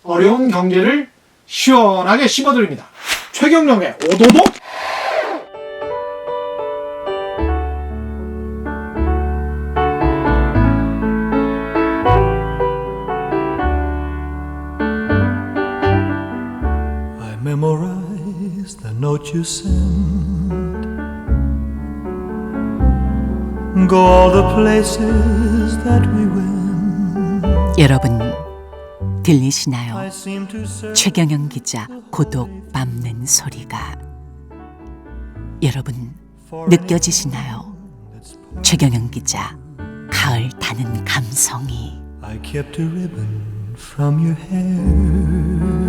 어려운 경제를 시원하게 씹어드립니다. 최경영의 오도독. I memorize the note you send. Go all the places that we went. 여러분 들리시나요? I seem to search 최경영 기자 고독 밟는 소리가. 여러분 느껴지시나요? 최경영 기자 가을 타는 감성이. I kept a ribbon from your hair.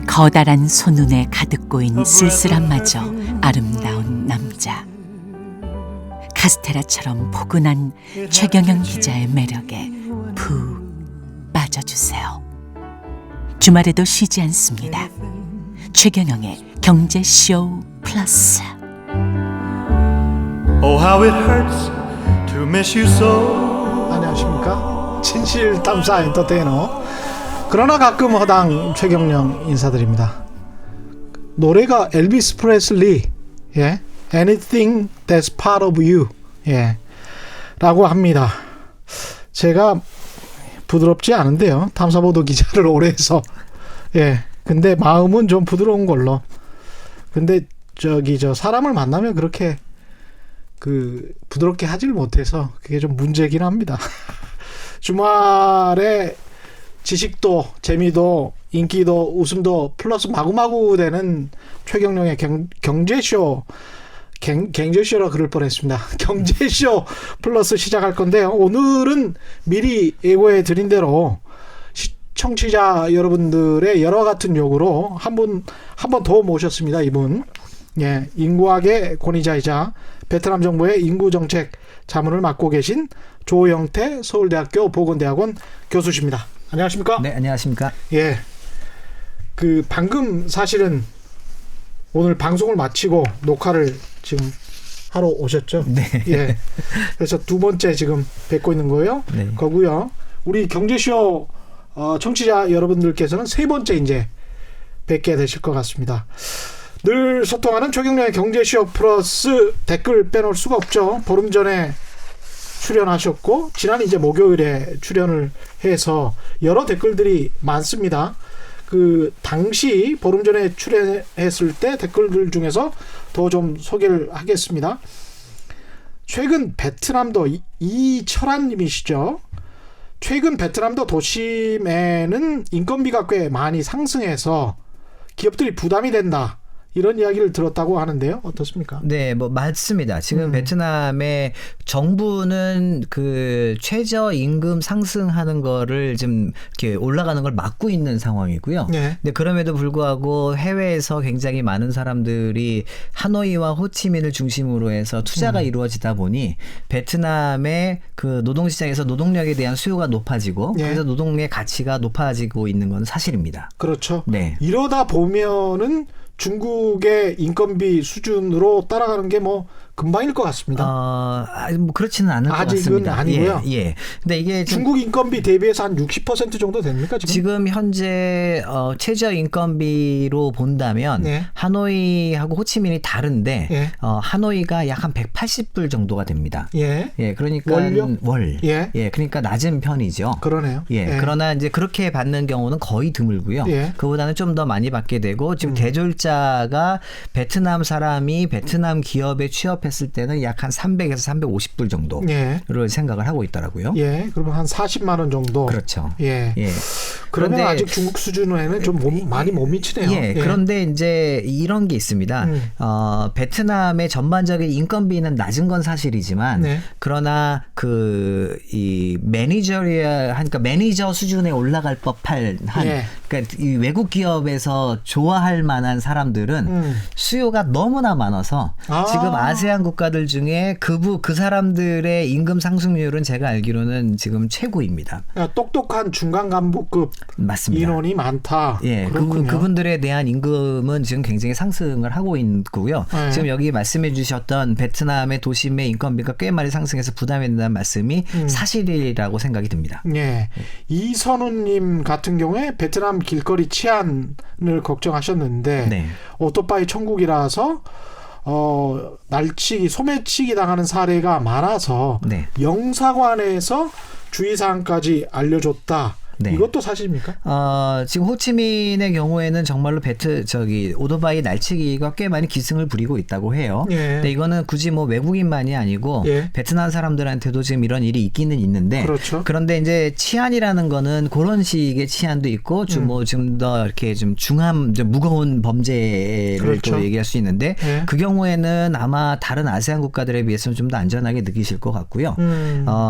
커다란 손눈에 가득 고인 쓸쓸함마저 아름다운 남자. 카스테라처럼 포근한 최경영 기자의 매력에 푹 빠져주세요. 주말에도 쉬지 않습니다. 최경영의 경제쇼 플러스. Oh, how it hurts to miss you so. 안녕하십니까? 진실탐사 엔터테이너 그러나 가끔 허당 최경영 인사드립니다. 노래가 엘비스 프레슬리, 예, Anything That's Part of You, 예, 라고 합니다. 제가 부드럽지 않은데요. 탐사보도 기자를 오래 해서, 예, 근데 마음은 좀 부드러운 걸로. 근데 저 사람을 만나면 그렇게 부드럽게 하질 못해서 그게 좀 문제긴 합니다. 주말에 지식도 재미도 인기도 웃음도 플러스 마구마구 되는 최경영의 경제쇼, 경제쇼라 그럴 뻔했습니다. 경제쇼 플러스 시작할 건데요. 오늘은 미리 예고해 드린 대로 청취자 여러분들의 여러 같은 요구로 한 번 더 모셨습니다. 이분, 예, 인구학의 권위자이자 베트남 정부의 인구정책 자문을 맡고 계신 조영태 서울대학교 보건대학원 교수십니다. 안녕하십니까? 네, 안녕하십니까? 예. 방금 사실은 오늘 방송을 마치고 녹화를 지금 하러 오셨죠? 네. 예. 그래서 두 번째 지금 뵙고 있는 거예요. 네. 거고요. 우리 경제쇼 청취자 여러분들께서는 세 번째 이제 뵙게 되실 것 같습니다. 늘 소통하는 최경영의 경제쇼 플러스 댓글 빼놓을 수가 없죠. 보름 전에 출연하셨고 지난 이제 목요일에 출연을 해서 여러 댓글들이 많습니다. 당시 보름 전에 출연했을 때 댓글들 중에서 더 좀 소개를 하겠습니다. 최근 베트남도 이철환 님이시죠. 최근 베트남도 도심에는 인건비가 꽤 많이 상승해서 기업들이 부담이 된다. 이런 이야기를 들었다고 하는데요. 어떻습니까? 네, 뭐 맞습니다. 지금 베트남의 정부는 최저 임금 상승하는 거를 좀 이렇게 올라가는 걸 막고 있는 상황이고요. 네. 근데 그럼에도 불구하고 해외에서 굉장히 많은 사람들이 하노이와 호치민을 중심으로 해서 투자가 이루어지다 보니 베트남의 노동시장에서 노동력에 대한 수요가 높아지고 네. 그래서 노동의 가치가 높아지고 있는 건 사실입니다. 그렇죠. 네. 이러다 보면은 중국의 인건비 수준으로 따라가는 게 뭐 금방일 것 같습니다. 뭐 그렇지는 않을 것 아직은 같습니다. 아니고요. 예. 근데 이게 중국 인건비 대비해서 한 60% 정도 됩니까 지금? 지금 현재 최저 인건비로 본다면 네. 하노이하고 호치민이 다른데 예. 하노이가 약 한 180불 정도가 됩니다. 예. 예, 그러니까 월요? 월. 예. 그러니까 낮은 편이죠. 그러네요. 예, 그러나 이제 그렇게 받는 경우는 거의 드물고요. 예. 그보다는 좀 더 많이 받게 되고 지금 대졸자가 베트남 사람이 베트남 기업에 취업했을 때는 약 한 300에서 350불 정도를 예. 생각을 하고 있더라고요. 예. 그러면 한 40만 원 정도. 그렇죠. 예. 예. 그러면 아직 중국 수준에는 좀 많이 못 미치네요. 예, 그런데 이제 이런 게 있습니다. 베트남의 전반적인 인건비는 낮은 건 사실이지만, 네. 그러나 이 매니저리얼, 그러니까 매니저 수준에 올라갈 법한 한 예. 그러니까 이 외국 기업에서 좋아할 만한 사람들은 수요가 너무나 많아서 지금 아세안 국가들 중에 그 사람들의 임금 상승률은 제가 알기로는 지금 최고입니다. 그러니까 똑똑한 중간 간부급 맞습니다. 인원이 많다. 예, 그분들에 대한 임금은 지금 굉장히 상승을 하고 있고요. 네. 지금 여기 말씀해 주셨던 베트남의 도심의 인건비가 꽤 많이 상승해서 부담이 된다는 말씀이 사실이라고 생각이 듭니다. 예. 이선우님 같은 경우에 베트남 길거리 치안을 걱정하셨는데 네. 오토바이 천국이라서 날치기, 소매치기 당하는 사례가 많아서 네. 영사관에서 주의사항까지 알려줬다. 네. 이것도 사실입니까? 지금 호치민의 경우에는 정말로 오토바이 날치기가 꽤 많이 기승을 부리고 있다고 해요. 예. 근데 이거는 굳이 뭐 외국인만이 아니고 예. 베트남 사람들한테도 지금 이런 일이 있기는 있는데 그렇죠. 그런데 이제 치안이라는 거는 그런 식의 치안도 있고 좀 더 이렇게 좀 좀 무거운 범죄를 그렇죠. 또 얘기할 수 있는데 예. 그 경우에는 아마 다른 아세안 국가들에 비해서는 좀 더 안전하게 느끼실 것 같고요.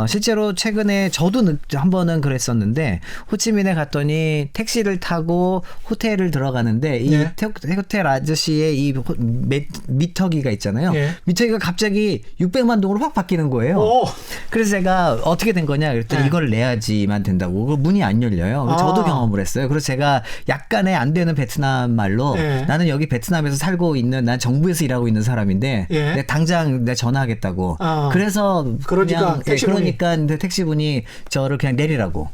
실제로 최근에 저도 한 번은 그랬었는데 호치민에 갔더니 택시를 타고 호텔을 들어가는데 이 예. 호텔 아저씨의 이 미터기가 있잖아요. 예. 미터기가 갑자기 600만 동으로 확 바뀌는 거예요. 오. 그래서 제가 어떻게 된 거냐 그랬더니 예. 이걸 내야지만 된다고. 그 문이 안 열려요. 저도 경험을 했어요. 그래서 제가 약간의 안 되는 베트남 말로 예. 나는 여기 베트남에서 살고 있는 난 정부에서 일하고 있는 사람인데 예. 내가 당장 내가 전화하겠다고. 그래서 그러니까 그러니까 택시분이 저를 그냥 내리라고.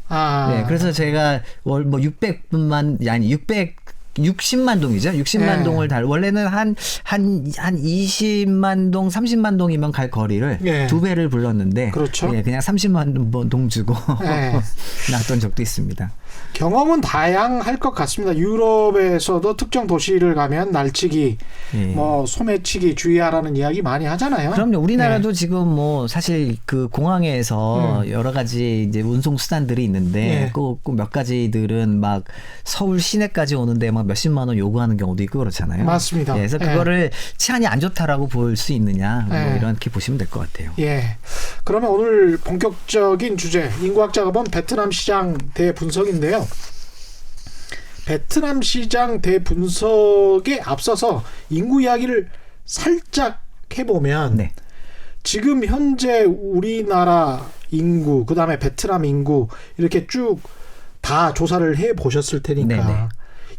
네, 그래서 제가 뭐 600분만 아니 60만 동이죠. 60만 예. 동을 원래는 한 20만 동, 30만 동이면 갈 거리를 예. 2배를 불렀는데 그렇죠. 예, 그냥 30만 동 주고 예. 났던 적도 있습니다. 경험은 다양할 것 같습니다. 유럽에서도 특정 도시를 가면 날치기, 예. 뭐 소매치기 주의하라는 이야기 많이 하잖아요. 그럼요. 우리나라도 네. 지금 뭐 사실 그 공항에서 여러 가지 이제 운송 수단들이 있는데 네. 꼭 몇 가지들은 막 서울 시내까지 오는데 막 몇십만 원 요구하는 경우도 있고 그렇잖아요. 맞습니다. 예, 그래서 예. 그거를 치안이 안 좋다라고 볼 수 있느냐 뭐 예. 이렇게 보시면 될 것 같아요. 예. 그러면 오늘 본격적인 주제, 인구학자가 본 베트남 시장 대분석인데요. 베트남 시장 대분석에 앞서서 인구 이야기를 살짝 해보면 네. 지금 현재 우리나라 인구, 그다음에 베트남 인구 이렇게 쭉 다 조사를 해보셨을 테니까 네네.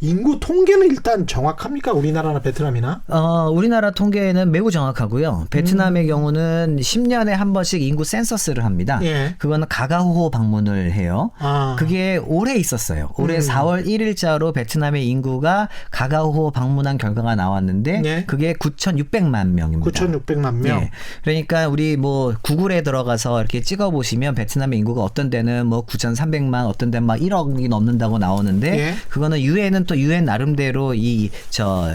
인구 통계는 일단 정확합니까? 우리나라나 베트남이나? 우리나라 통계는 매우 정확하고요. 베트남의 경우는 10년에 한 번씩 인구 센서스를 합니다. 예. 그거는 가가호호 방문을 해요. 아. 그게 올해 있었어요. 올해 4월 1일자로 베트남의 인구가 가가호호 방문한 결과가 나왔는데 네. 그게 9,600만 명입니다. 9,600만 명. 예. 그러니까 우리 뭐 구글에 들어가서 이렇게 찍어 보시면 베트남의 인구가 어떤 데는 뭐 9,300만, 어떤 데는 막 1억이 넘는다고 나오는데 예. 그거는 유엔은 또 유엔 나름대로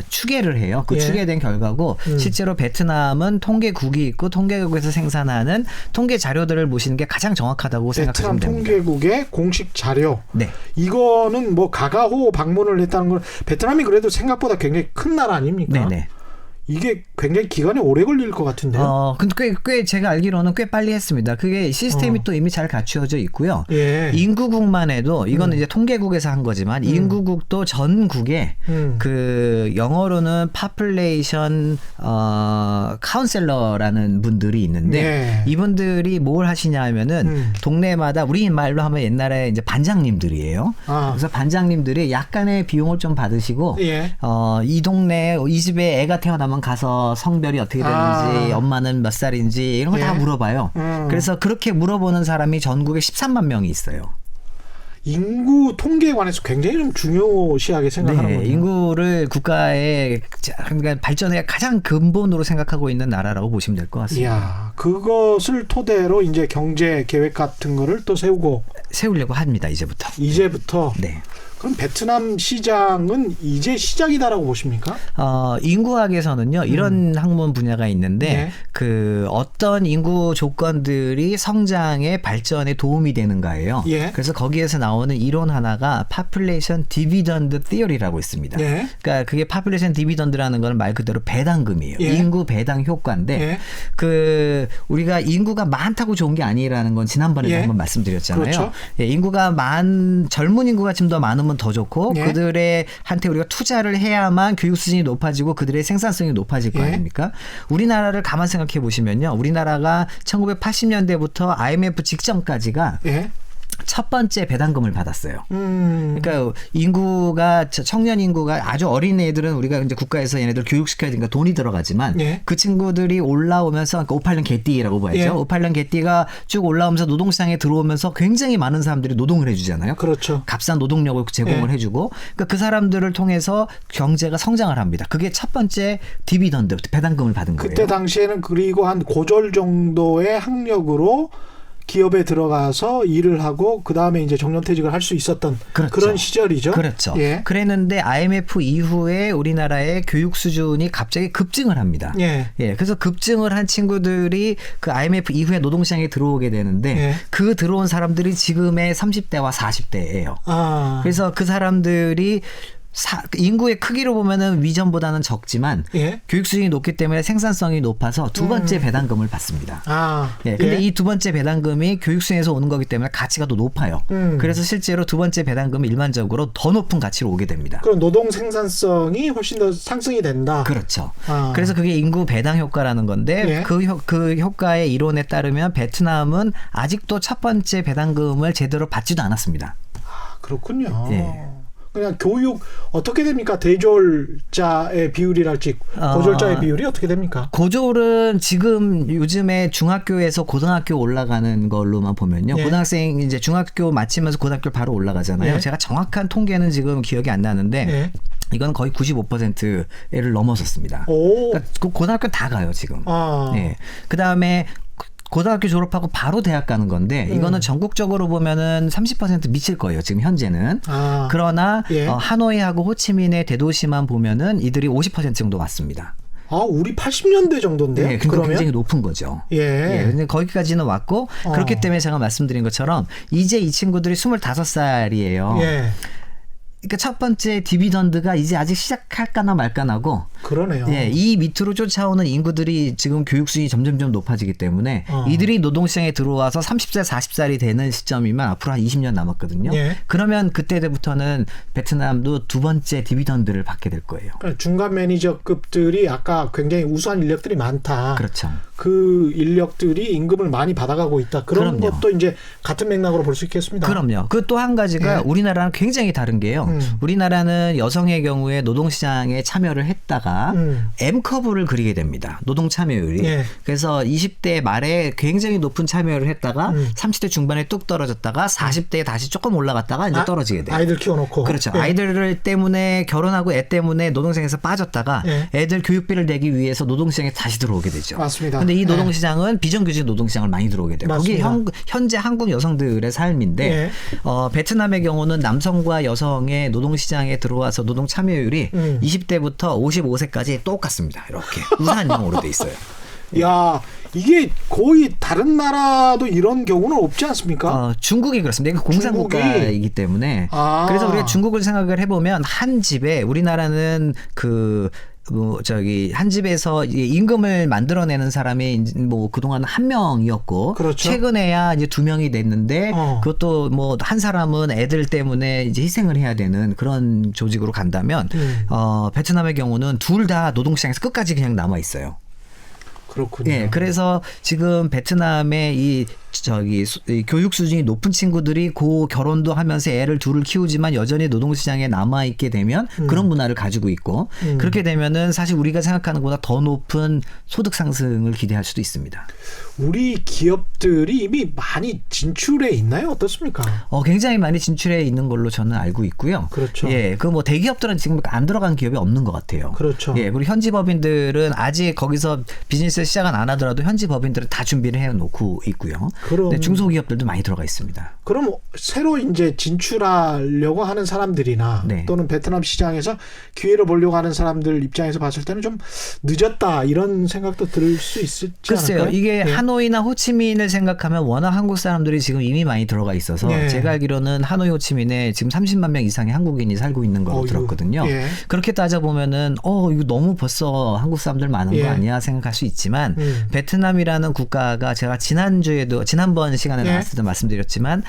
추계를 해요. 그 예. 추계된 결과고 실제로 베트남은 통계국이 있고 통계국에서 생산하는 통계 자료들을 보시는 게 가장 정확하다고 베트남 생각하시면 됩니다. 통계국의 공식 자료. 네. 이거는 뭐 가가호 방문을 했다는 건 베트남이 그래도 생각보다 굉장히 큰 나라 아닙니까? 네네. 이게 굉장히 기간이 오래 걸릴 것 같은데요. 근데 꽤 제가 알기로는 꽤 빨리 했습니다. 그게 시스템이 또 이미 잘 갖추어져 있고요. 예. 인구국만 해도 이거는 이제 통계국에서 한 거지만 인구국도 전국에 그 영어로는 population 카운셀러라는 분들이 있는데 예. 이분들이 뭘 하시냐면은 동네마다 우리 말로 하면 옛날에 이제 반장님들이에요. 그래서 반장님들이 약간의 비용을 좀 받으시고 예. 이 동네 이 집에 애가 태어나면 가서 성별이 어떻게 되는지 엄마는 몇 살인지 이런 걸 다 예. 물어봐요. 그래서 그렇게 물어보는 사람이 전국에 13만 명이 있어요. 인구 통계에 관해서 굉장히 좀 중요시하게 생각하는 거죠. 인구를 국가의 그러니까 발전의 가장 근본으로 생각하고 있는 나라라고 보시면 될 것 같습니다. 이야, 그것을 토대로 이제 경제 계획 같은 거를 또 세우려고 합니다. 이제부터. 네. 그럼 베트남 시장은 이제 시작이다라고 보십니까? 인구학에서는요 이런 학문 분야가 있는데 네. 그 어떤 인구 조건들이 성장의 발전에 도움이 되는가예요. 예. 그래서 거기에서 나오는 이론 하나가 population dividend theory라고 있습니다. 예. 그러니까 그게 population dividend라는 건 말 그대로 배당금이에요. 예. 인구 배당 효과인데 예. 그 우리가 인구가 많다고 좋은 게 아니라는 건 지난번에도 예. 한번 말씀드렸잖아요. 그렇죠. 예, 인구가 젊은 인구가 좀 더 많으면 더 좋고 예. 그들의 한테 우리가 투자를 해야만 교육 수준이 높아지고 그들의 생산성이 높아질 거 예. 아닙니까? 우리나라를 가만 생각해 보시면요. 우리나라가 1980년대부터 IMF 직전까지가 예. 첫 번째 배당금을 받았어요. 그러니까 인구가 청년 인구가 아주 어린 애들은 우리가 이제 국가에서 얘네들 교육시켜야 되니까 돈이 들어가지만 예. 그 친구들이 올라오면서 그러니까 58년 개띠라고 봐야죠. 예. 58년 개띠가 쭉 올라오면서 노동시장에 들어오면서 굉장히 많은 사람들이 노동을 해주잖아요. 그렇죠. 값싼 노동력을 제공을 예. 해주고 그러니까 그 사람들을 통해서 경제가 성장을 합니다. 그게 첫 번째 디비던드 배당금을 받은 거예요. 그때 당시에는 그리고 한 고졸 정도의 학력으로 기업에 들어가서 일을 하고 그 다음에 이제 정년퇴직을 할 수 있었던 그렇죠. 그런 시절이죠. 그렇죠. 예. 그랬는데 IMF 이후에 우리나라의 교육 수준이 갑자기 급증을 합니다. 예. 예, 그래서 급증을 한 친구들이 그 IMF 이후에 노동시장에 들어오게 되는데 예. 그 들어온 사람들이 지금의 30대와 40대예요. 아. 그래서 그 사람들이 인구의 크기로 보면은 위전보다는 적지만 예. 교육 수준이 높기 때문에 생산성이 높아서 두 번째 배당금을 받습니다. 아. 예, 근데 예. 이 두 번째 배당금이 교육 수준에서 오는 거기 때문에 가치가 더 높아요. 그래서 실제로 두 번째 배당금이 일반적으로 더 높은 가치로 오게 됩니다. 그럼 노동 생산성이 훨씬 더 상승이 된다. 그렇죠. 아. 그래서 그게 인구 배당 효과라는 건데 예. 그 효과의 이론에 따르면 베트남은 아직도 첫 번째 배당금을 제대로 받지도 않았습니다. 그렇군요. 예. 그냥 교육 어떻게 됩니까? 대졸자의 비율이랄지 고졸자의 비율이 어떻게 됩니까? 고졸은 지금 요즘에 중학교에서 고등학교 올라가는 걸로만 보면요. 예. 고등학생 이제 중학교 마치면서 고등학교 바로 올라가잖아요. 예. 제가 정확한 통계는 지금 기억이 안 나는데 예. 이건 거의 95%를 넘어섰습니다. 오. 그러니까 고등학교 다 가요 지금. 아. 예. 그 다음에 고등학교 졸업하고 바로 대학 가는 건데 이거는 전국적으로 보면은 30% 미칠 거예요. 지금 현재는. 아. 그러나 예. 하노이하고 호치민의 대도시만 보면은 이들이 50% 정도 왔습니다. 아, 우리 80년대 정도인데요. 네, 그러니까 그러면 굉장히 높은 거죠. 예. 예, 근데 거기까지는 왔고 그렇기 때문에 제가 말씀드린 것처럼 이제 이 친구들이 25살이에요. 예. 그러니까 첫 번째 디비던드가 이제 아직 시작할까나 말까나고 그러네요. 예, 이 밑으로 쫓아오는 인구들이 지금 교육 수준이 점점점 높아지기 때문에 이들이 노동시장에 들어와서 30살, 40살이 되는 시점이면 앞으로 한 20년 남았거든요. 예. 그러면 그때부터는 베트남도 두 번째 디비던드를 받게 될 거예요. 그러니까 중간 매니저급들이 아까 굉장히 우수한 인력들이 많다. 그렇죠. 그 인력들이 임금을 많이 받아가고 있다. 그런 그럼요. 것도 이제 같은 맥락으로 볼 수 있겠습니다. 그럼요. 그 또 한 가지가 예. 우리나라랑 굉장히 다른 게요. 우리나라는 여성의 경우에 노동시장에 참여를 했다가 M커브를 그리게 됩니다. 노동 참여율이. 예. 그래서 20대 말에 굉장히 높은 참여를 했다가 30대 중반에 뚝 떨어졌다가 40대에 다시 조금 올라갔다가 이제 떨어지게 돼요. 아이들 키워놓고. 그렇죠. 예. 아이들 때문에 결혼하고 애 때문에 노동시장에서 빠졌다가 예. 애들 교육비를 내기 위해서 노동시장에 다시 들어오게 되죠. 맞습니다. 근데 이 예. 노동시장은 비정규직 노동시장을 많이 들어오게 돼요. 거기 맞습니다. 현재 한국 여성들의 삶인데 예. 베트남의 경우는 남성과 여성의 노동시장에 들어와서 노동 참여율이 20대부터 55세까지 똑같습니다. 이렇게 우산형으로 돼 있어요. 야, 이게 거의 다른 나라도 이런 경우는 없지 않습니까? 중국이 그렇습니다. 이게 공산국가이기 때문에. 아. 그래서 우리가 중국을 생각을 해보면 한 집에 우리나라는 한 집에서 임금을 만들어내는 사람이 뭐 그동안 한 명이었고 그렇죠. 최근에야 이제 두 명이 됐는데 그것도 뭐 한 사람은 애들 때문에 이제 희생을 해야 되는 그런 조직으로 간다면 베트남의 경우는 둘 다 노동시장에서 끝까지 그냥 남아 있어요. 그렇군요. 예, 그래서 지금 베트남의 이 교육 수준이 높은 친구들이 고 결혼도 하면서 애를 둘을 키우지만 여전히 노동시장에 남아 있게 되면 그런 문화를 가지고 있고 그렇게 되면은 사실 우리가 생각하는 것보다 더 높은 소득 상승을 기대할 수도 있습니다. 우리 기업들이 이미 많이 진출해 있나요? 어떻습니까? 굉장히 많이 진출해 있는 걸로 저는 알고 있고요. 그렇죠. 예, 그 뭐 대기업들은 지금 안 들어간 기업이 없는 것 같아요. 그렇죠. 예, 그리고 현지 법인들은 아직 거기서 비즈니스 시작은 안 하더라도 현지 법인들은 다 준비를 해놓고 있고요. 그럼 네, 중소기업들도 많이 들어가 있습니다. 그럼 새로 이제 진출하려고 하는 사람들이나 네. 또는 베트남 시장에서 기회를 보려고 하는 사람들 입장에서 봤을 때는 좀 늦었다 이런 생각도 들 수 있지 글쎄요. 않을까요? 이게 네. 하노이나 호치민을 생각하면 워낙 한국 사람들이 지금 이미 많이 들어가 있어서 네. 제가 알기로는 하노이 호치민에 지금 30만 명 이상의 한국인이 살고 있는 걸로 어휴, 들었거든요. 예. 그렇게 따져보면은 이거 너무 벌써 한국 사람들 많은 예. 거 아니야 생각할 수 있지만 베트남이라는 국가가 제가 지난번 시간에 예. 나왔을 때 말씀드렸지만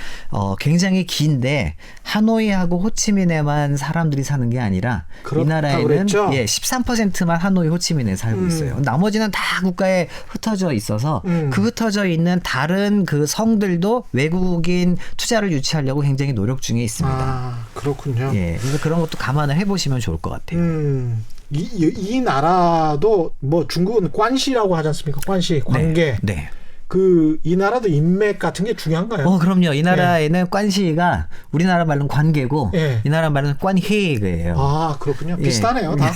굉장히 긴데 하노이하고 호치민에만 사람들이 사는 게 아니라 이 그렇다고 나라에는 그랬죠? 13%만 하노이 호치민에 살고 있어요. 나머지는 다 국가에 흩어져 있어서 그 흩어져 있는 다른 그 성들도 외국인 투자를 유치하려고 굉장히 노력 중에 있습니다. 아, 그렇군요. 예, 그래서 그런 것도 감안을 해보시면 좋을 것 같아요. 이 나라도 뭐 중국은 관시라고 하지 않습니까? 관시, 관계. 네. 이 나라도 인맥 같은 게 중요한가요? 그럼요. 이 나라에는 관시가 우리나라 말로는 관계고 예. 이 나라 말로는 관회예요. 아, 그렇군요. 비슷하네요, 다.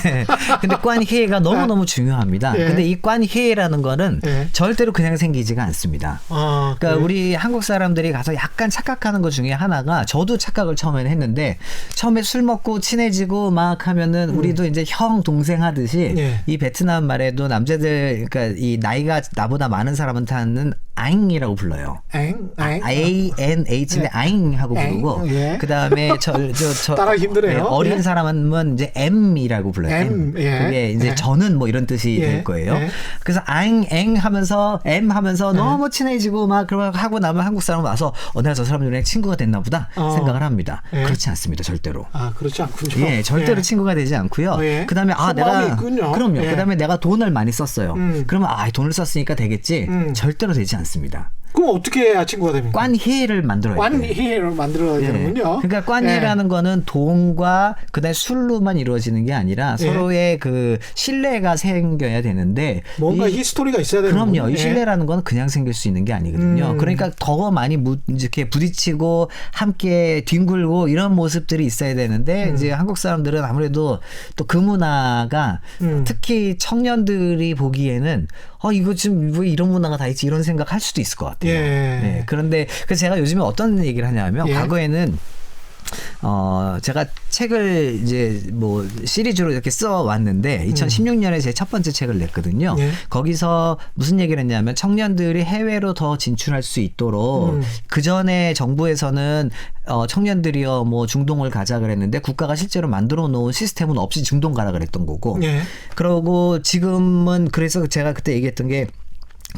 근데 관회가 너무너무 중요합니다. 예. 근데 이 관회라는 거는 예. 절대로 그냥 생기지가 않습니다. 아, 그러니까 그래요? 우리 한국 사람들이 가서 약간 착각하는 것 중에 하나가 저도 착각을 처음에는 했는데 처음에 술 먹고 친해지고 막 하면은 우리도 이제 형 동생 하듯이 예. 이 베트남 말에도 남자들 그러니까 이 나이가 나보다 많은 사람한테는 아잉이라고 불러요. ANH인데 아잉하고 부르고 예. 그다음에 저 따라하기 힘드네요. 어린 예. 사람은 이제 M이라고 불러요. M, 예. 그게 이제 예. 저는 뭐 이런 뜻이 예. 될 거예요. 예. 그래서 아잉 하면서 M 하면서 너무 친해지고 막 그러고 하고 나면 한국 사람 와서 내가 저 사람들이랑 친구가 됐나 보다 생각을 합니다. 예. 그렇지 않습니다. 절대로. 아, 그렇지 않군요. 예, 절대로 예. 친구가 되지 않고요. 예. 그다음에 속마음이 있군요. 그럼요. 예. 그다음에 내가 돈을 많이 썼어요. 그러면 돈을 썼으니까 되겠지. 절대로 되지 않습니다. 그럼 어떻게 해야 친구가 됩니까? 관회를 만들어야 돼요. 관회를 만들어야 되는군요. 그러니까 관회라는 거는 돈과 그다음에 술로만 이루어지는 게 아니라 예. 서로의 그 신뢰가 생겨야 되는데 뭔가 히스토리가 있어야 되는군요. 그럼요. 이 신뢰라는 건 그냥 생길 수 있는 게 아니거든요. 그러니까 더 많이 이렇게 부딪히고 함께 뒹굴고 이런 모습들이 있어야 되는데 이제 한국 사람들은 아무래도 또 그 문화가 특히 청년들이 보기에는 이거 지금 왜 이런 문화가 다 있지 이런 생각할 수도 있을 것 같아요. 예. 네, 그런데 그래서 제가 요즘에 어떤 얘기를 하냐면 예. 과거에는 제가 책을 이제 뭐 시리즈로 이렇게 써 왔는데 2016년에 제 첫 번째 책을 냈거든요. 예. 거기서 무슨 얘기를 했냐면 청년들이 해외로 더 진출할 수 있도록 그 전에 정부에서는 청년들이요 뭐 중동을 가자 그랬는데 국가가 실제로 만들어 놓은 시스템은 없이 중동 가라 그랬던 거고. 예. 그러고 지금은 그래서 제가 그때 얘기했던 게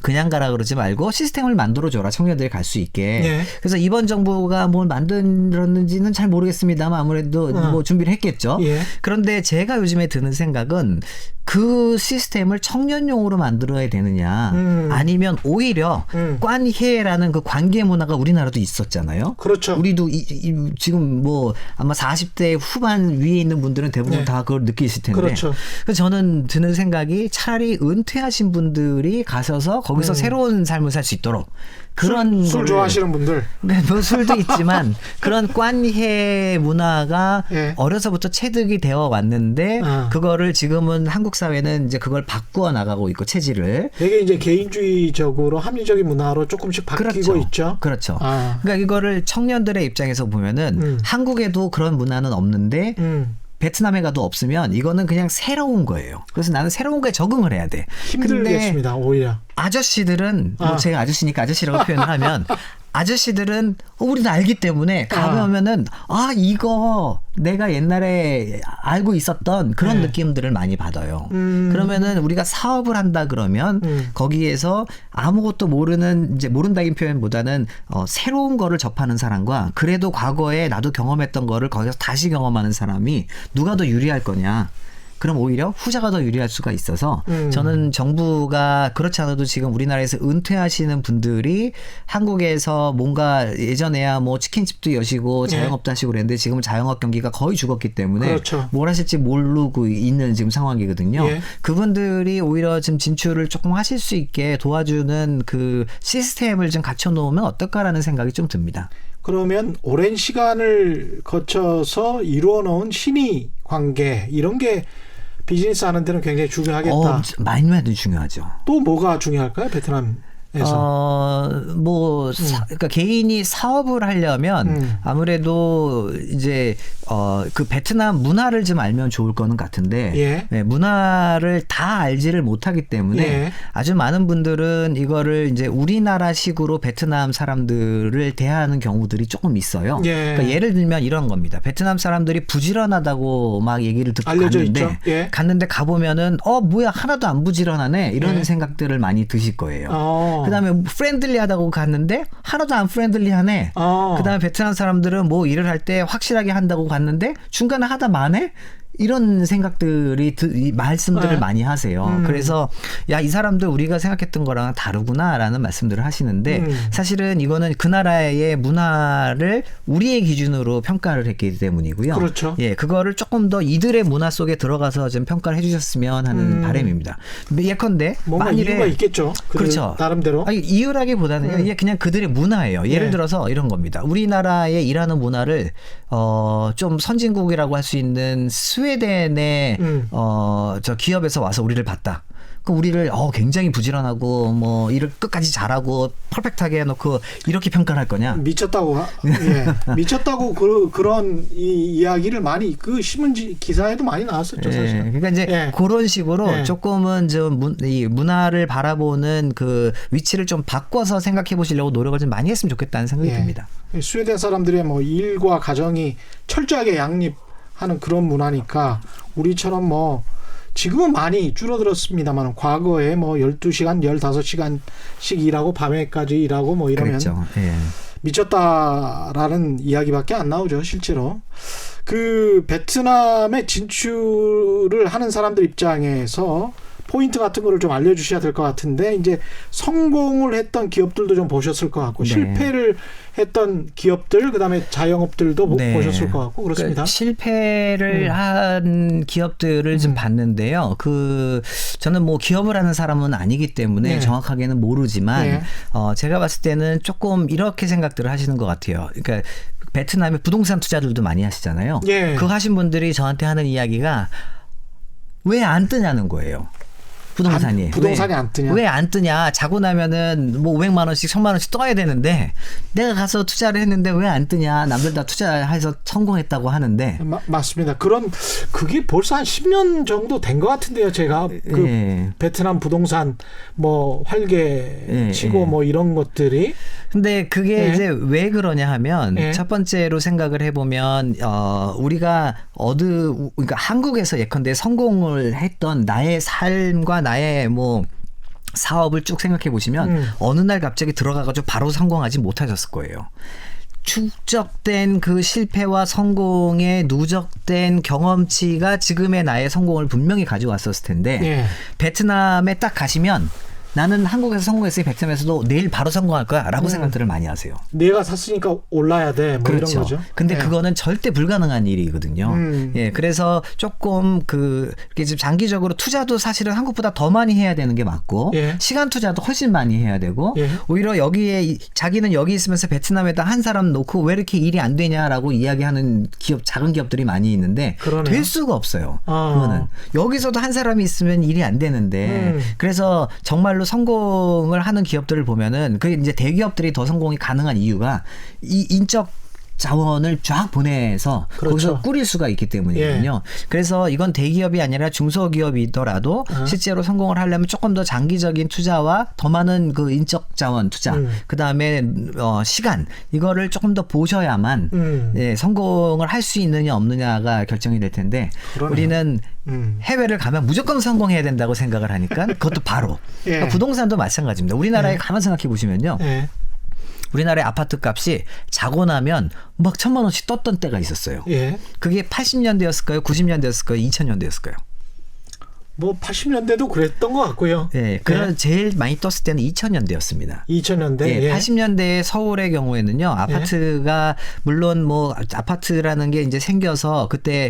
그냥 가라 그러지 말고 시스템을 만들어줘라 청년들이 갈 수 있게. 네. 그래서 이번 정부가 뭘 만들었는지는 잘 모르겠습니다만 아무래도 뭐 준비를 했겠죠. 예. 그런데 제가 요즘에 드는 생각은 그 시스템을 청년용으로 만들어야 되느냐 아니면 오히려 관회라는 그 관계 문화가 우리나라도 있었잖아요. 그렇죠. 우리도 지금 뭐 아마 40대 후반 위에 있는 분들은 대부분 네. 다 그걸 느끼실 텐데. 그렇죠. 그래서 저는 드는 생각이 차라리 은퇴하신 분들이 가셔서 거기서 새로운 삶을 살 수 있도록 그런 술 거를- 좋아하시는 분들. 네, 뭐 술도 있지만 그런 관회 문화가 예. 어려서부터 체득이 되어 왔는데 그거를 지금은 한국 사회는 이제 그걸 바꾸어 나가고 있고 체질을 되게 이제 개인주의적으로 합리적인 문화로 조금씩 바뀌고 있죠. 그렇죠. 아. 그러니까 이거를 청년들의 입장에서 보면은 한국에도 그런 문화는 없는데 베트남에 가도 없으면 이거는 그냥 새로운 거예요. 그래서 나는 새로운 거에 적응을 해야 돼. 근데 힘들겠습니다. 오히려. 아저씨들은 뭐 제가 아저씨니까 아저씨라고 표현을 하면 아저씨들은 우리도 알기 때문에 가면은 이거 내가 옛날에 알고 있었던 그런 느낌들을 많이 받아요. 그러면은 우리가 사업을 한다 그러면 거기에서 아무것도 모르는 이제 모른다는 표현보다는 새로운 거를 접하는 사람과 그래도 과거에 나도 경험했던 거를 거기서 다시 경험하는 사람이 누가 더 유리할 거냐. 그럼 오히려 후자가 더 유리할 수가 있어서 저는 정부가 그렇지 않아도 지금 우리나라에서 은퇴하시는 분들이 한국에서 뭔가 예전에야 뭐 치킨집도 여시고 자영업도 하시고 그랬는데 지금은 자영업 경기가 거의 죽었기 때문에 그렇죠. 뭘 하실지 모르고 있는 지금 상황이거든요. 예. 그분들이 오히려 지금 진출을 조금 하실 수 있게 도와주는 그 시스템을 좀 갖춰놓으면 어떨까라는 생각이 좀 듭니다. 그러면 오랜 시간을 거쳐서 이루어 놓은 신의 관계 이런 게 비즈니스 하는 데는 굉장히 중요하겠다. 많이 중요하죠. 또 뭐가 중요할까요? 베트남 그러니까 개인이 사업을 하려면 아무래도 이제 그 베트남 문화를 좀 알면 좋을 거는 같은데 예. 네, 문화를 다 알지를 못하기 때문에 예. 아주 많은 분들은 이거를 이제 우리나라식으로 베트남 사람들을 대하는 경우들이 조금 있어요. 예. 그러니까 예를 들면 이런 겁니다. 베트남 사람들이 부지런하다고 막 얘기를 듣고 알려져 갔는데 있죠. 예. 갔는데 가보면은 뭐야 하나도 안 부지런하네 이런 예. 생각들을 많이 드실 거예요. 그다음에 프렌들리하다고 갔는데 하나도 안 프렌들리하네. 그다음에 베트남 사람들은 뭐 일을 할 때 확실하게 한다고 갔는데 중간에 하다 마네. 이런 생각들이 이 말씀들을 네. 많이 하세요. 그래서 야, 이 사람들 우리가 생각했던 거랑 다르구나라는 말씀들을 하시는데 사실은 이거는 그 나라의 문화를 우리의 기준으로 평가를 했기 때문이고요. 그렇죠. 예, 그거를 조금 더 이들의 문화 속에 들어가서 좀 평가를 해주셨으면 하는 바람입니다. 예컨대 뭔가 만일에 이유가 있겠죠. 그렇죠. 나름대로. 아니, 이유라기보다는 이게 그냥 그들의 문화예요. 예를 네. 들어서 이런 겁니다. 우리나라의 일하는 문화를 좀 선진국이라고 할 수 있는 스웨덴의 저 기업에서 와서 우리를 봤다. 그럼 우리를 굉장히 부지런하고 뭐 일을 끝까지 잘하고 퍼펙트하게 해놓고 이렇게 평가를 할 거냐? 미쳤다고 예. 미쳤다고 그런 이야기를 많이 그 신문지 기사에도 많이 나왔었죠. 사실. 예, 그러니까 이제 예. 그런 식으로 예. 조금은 좀 이 문화를 바라보는 그 위치를 좀 바꿔서 생각해 보시려고 노력을 좀 많이 했으면 좋겠다는 생각이 예. 듭니다. 스웨덴 사람들의 뭐 일과 가정이 철저하게 양립하는 그런 문화니까 우리처럼 뭐 지금은 많이 줄어들었습니다만 과거에 뭐 12시간, 15시간씩 일하고 밤에까지 일하고 뭐 이러면 그렇죠. 예. 미쳤다라는 이야기밖에 안 나오죠, 실제로. 그 베트남에 진출을 하는 사람들 입장에서 포인트 같은 거를 좀 알려주셔야 될 것 같은데 이제 성공을 했던 기업들도 좀 보셨을 것 같고 네. 실패를 했던 기업들 그다음에 자영업들도 네. 보셨을 것 같고 그렇습니다. 그러니까 실패를 한 기업들을 좀 봤는데요. 저는 뭐 기업을 하는 사람은 아니기 때문에 네. 정확하게는 모르지만 네. 제가 봤을 때는 조금 이렇게 생각들을 하시는 것 같아요. 그러니까 베트남에 부동산 투자들도 많이 하시잖아요. 예. 그거 하신 분들이 저한테 하는 이야기가 왜 안 뜨냐는 거예요. 부동산이 안 뜨냐? 왜 안 뜨냐? 자고 나면은 뭐 500만 원씩 1000만 원씩 떠야 되는데 내가 가서 투자를 했는데 왜 안 뜨냐? 남들 다 투자해서 성공했다고 하는데 맞습니다. 그게 벌써 한 10년 정도 된 것 같은데요. 제가 예. 베트남 부동산 뭐 활개치고 예. 뭐 이런 것들이 근데 그게 예. 이제 왜 그러냐 하면 예. 첫 번째로 생각을 해보면 우리가 그러니까 한국에서 예컨대 성공을 했던 나의 삶과 나의 뭐 사업을 쭉 생각해 보시면 어느 날 갑자기 들어가가지고 바로 성공하지 못하셨을 거예요. 축적된 그 실패와 성공의 누적된 경험치가 지금의 나의 성공을 분명히 가져왔었을 텐데 예. 베트남에 딱 가시면 나는 한국에서 성공했으니 베트남에서도 내일 바로 성공할 거야 라고 생각들을 많이 하세요. 내가 샀으니까 올라야 돼. 뭐 그렇죠. 이런 거죠. 근데 예. 그거는 절대 불가능한 일이거든요. 예, 그래서 조금 이렇게 좀 장기적으로 투자도 사실은 한국보다 더 많이 해야 되는 게 맞고 예. 시간 투자도 훨씬 많이 해야 되고 예. 오히려 여기에 자기는 여기 있으면서 베트남에다 한 사람 놓고 왜 이렇게 일이 안 되냐라고 이야기하는 작은 기업들이 많이 있는데 그러네요. 될 수가 없어요. 그거는 여기서도 한 사람이 있으면 일이 안 되는데 그래서 정말로 성공을 하는 기업들을 보면은 그게 이제 대기업들이 더 성공이 가능한 이유가 이 인적 자원을 쫙 보내서 그렇죠. 거기서 꾸릴 수가 있기 때문이거든요. 그래서 이건 대기업이 아니라 중소기업이더라도 실제로 성공을 하려면 조금 더 장기적인 투자와 더 많은 그 인적 자원 투자, 그다음에 시간 이거를 조금 더 보셔야만 예, 성공을 할 수 있느냐 없느냐가 결정이 될 텐데 그러네요. 우리는 해외를 가면 무조건 성공해야 된다고 생각을 하니까 그것도 바로 예. 그러니까 부동산도 마찬가지입니다. 우리나라에 가만 생각해 보시면요. 예. 우리나라의 아파트 값이 자고 나면 막 1000만 원씩 떴던 때가 있었어요. 예. 그게 80년대였을까요? 90년대였을까요? 2000년대였을까요? 뭐 80년대도 그랬던 것 같고요. 예, 그런 제일 많이 떴을 때는 2000년대였습니다. 2000년대. 예, 예. 80년대 서울의 경우에는요, 아파트가 물론 뭐 아파트라는 게 이제 생겨서 그때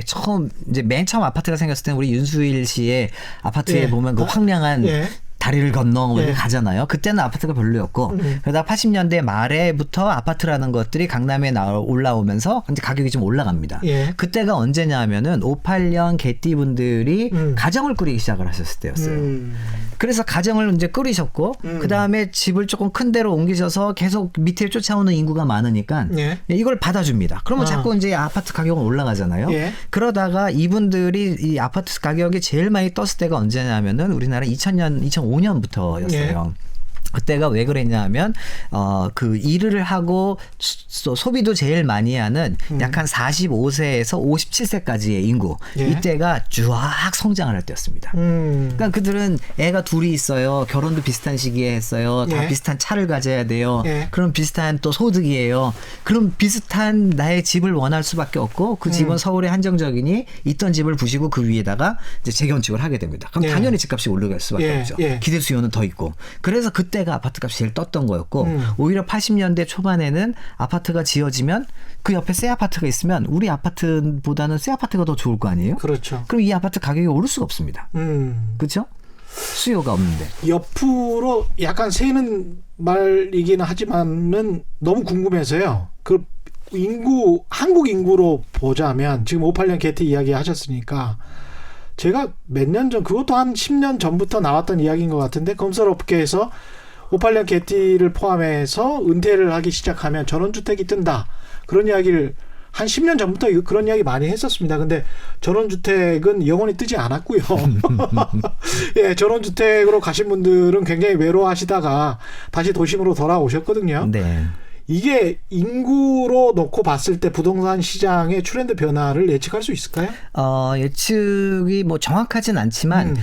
맨 처음 아파트가 생겼을 때는 우리 윤수일 씨의 아파트에 예. 보면 그 황량한 예. 다리를 건너 뭐 이렇게 예. 가잖아요. 그때는 아파트가 별로였고 그러다 80년대 말에부터 아파트라는 것들이 강남에 올라오면서 이제 가격이 좀 올라갑니다. 예. 그때가 언제냐 하면은 58년 개띠분들이 가정을 꾸리기 시작을 하셨을 때였어요. 그래서 가정을 이제 꾸리셨고 그 다음에 집을 조금 큰 데로 옮기셔서 계속 밑에 쫓아오는 인구가 많으니까 예. 이걸 받아줍니다. 그러면 자꾸 이제 아파트 가격은 올라가잖아요. 예. 그러다가 이분들이 이 아파트 가격이 제일 많이 떴을 때가 언제냐면은 우리나라 2005년부터였어요. 그때가 왜 그랬냐 하면 그 일을 하고 소비도 제일 많이 하는 약 한 45세에서 57세까지의 인구 예. 이때가 쫙 성장을 할 때였습니다. 그러니까 그들은 애가 둘이 있어요. 결혼도 비슷한 시기에 했어요. 다 예. 비슷한 차를 가져야 돼요. 예. 그럼 비슷한 또 소득이에요. 그럼 비슷한 나의 집을 원할 수밖에 없고 그 집은 서울에 한정적이니 있던 집을 부시고 그 위에다가 이제 재건축을 하게 됩니다. 그럼 예. 당연히 집값이 올라갈 수밖에 예. 없죠. 예. 기대 수요는 더 있고. 그래서 그때가 아파트값이 제일 떴던 거였고 오히려 80년대 초반에는 아파트가 지어지면 그 옆에 새 아파트가 있으면 우리 아파트보다는 새 아파트가 더 좋을 거 아니에요? 그렇죠. 그럼 이 아파트 가격이 오를 수가 없습니다. 그렇죠? 수요가 없는데. 옆으로 약간 새는 말이긴 하지만은 너무 궁금해서요. 그 인구 한국 인구로 보자면 지금 58년 개티 이야기 하셨으니까 제가 몇 년 전 그것도 한 10년 전부터 나왔던 이야기인 것 같은데 건설업계에서 58년 개티를 포함해서 은퇴를 하기 시작하면 전원주택이 뜬다. 그런 이야기를 한 10년 전부터 그런 이야기 많이 했었습니다. 근데 전원주택은 영원히 뜨지 않았고요. 예, 전원주택으로 가신 분들은 굉장히 외로워하시다가 다시 도심으로 돌아오셨거든요. 네. 이게 인구로 놓고 봤을 때 부동산 시장의 트렌드 변화를 예측할 수 있을까요? 예측이 뭐 정확하진 않지만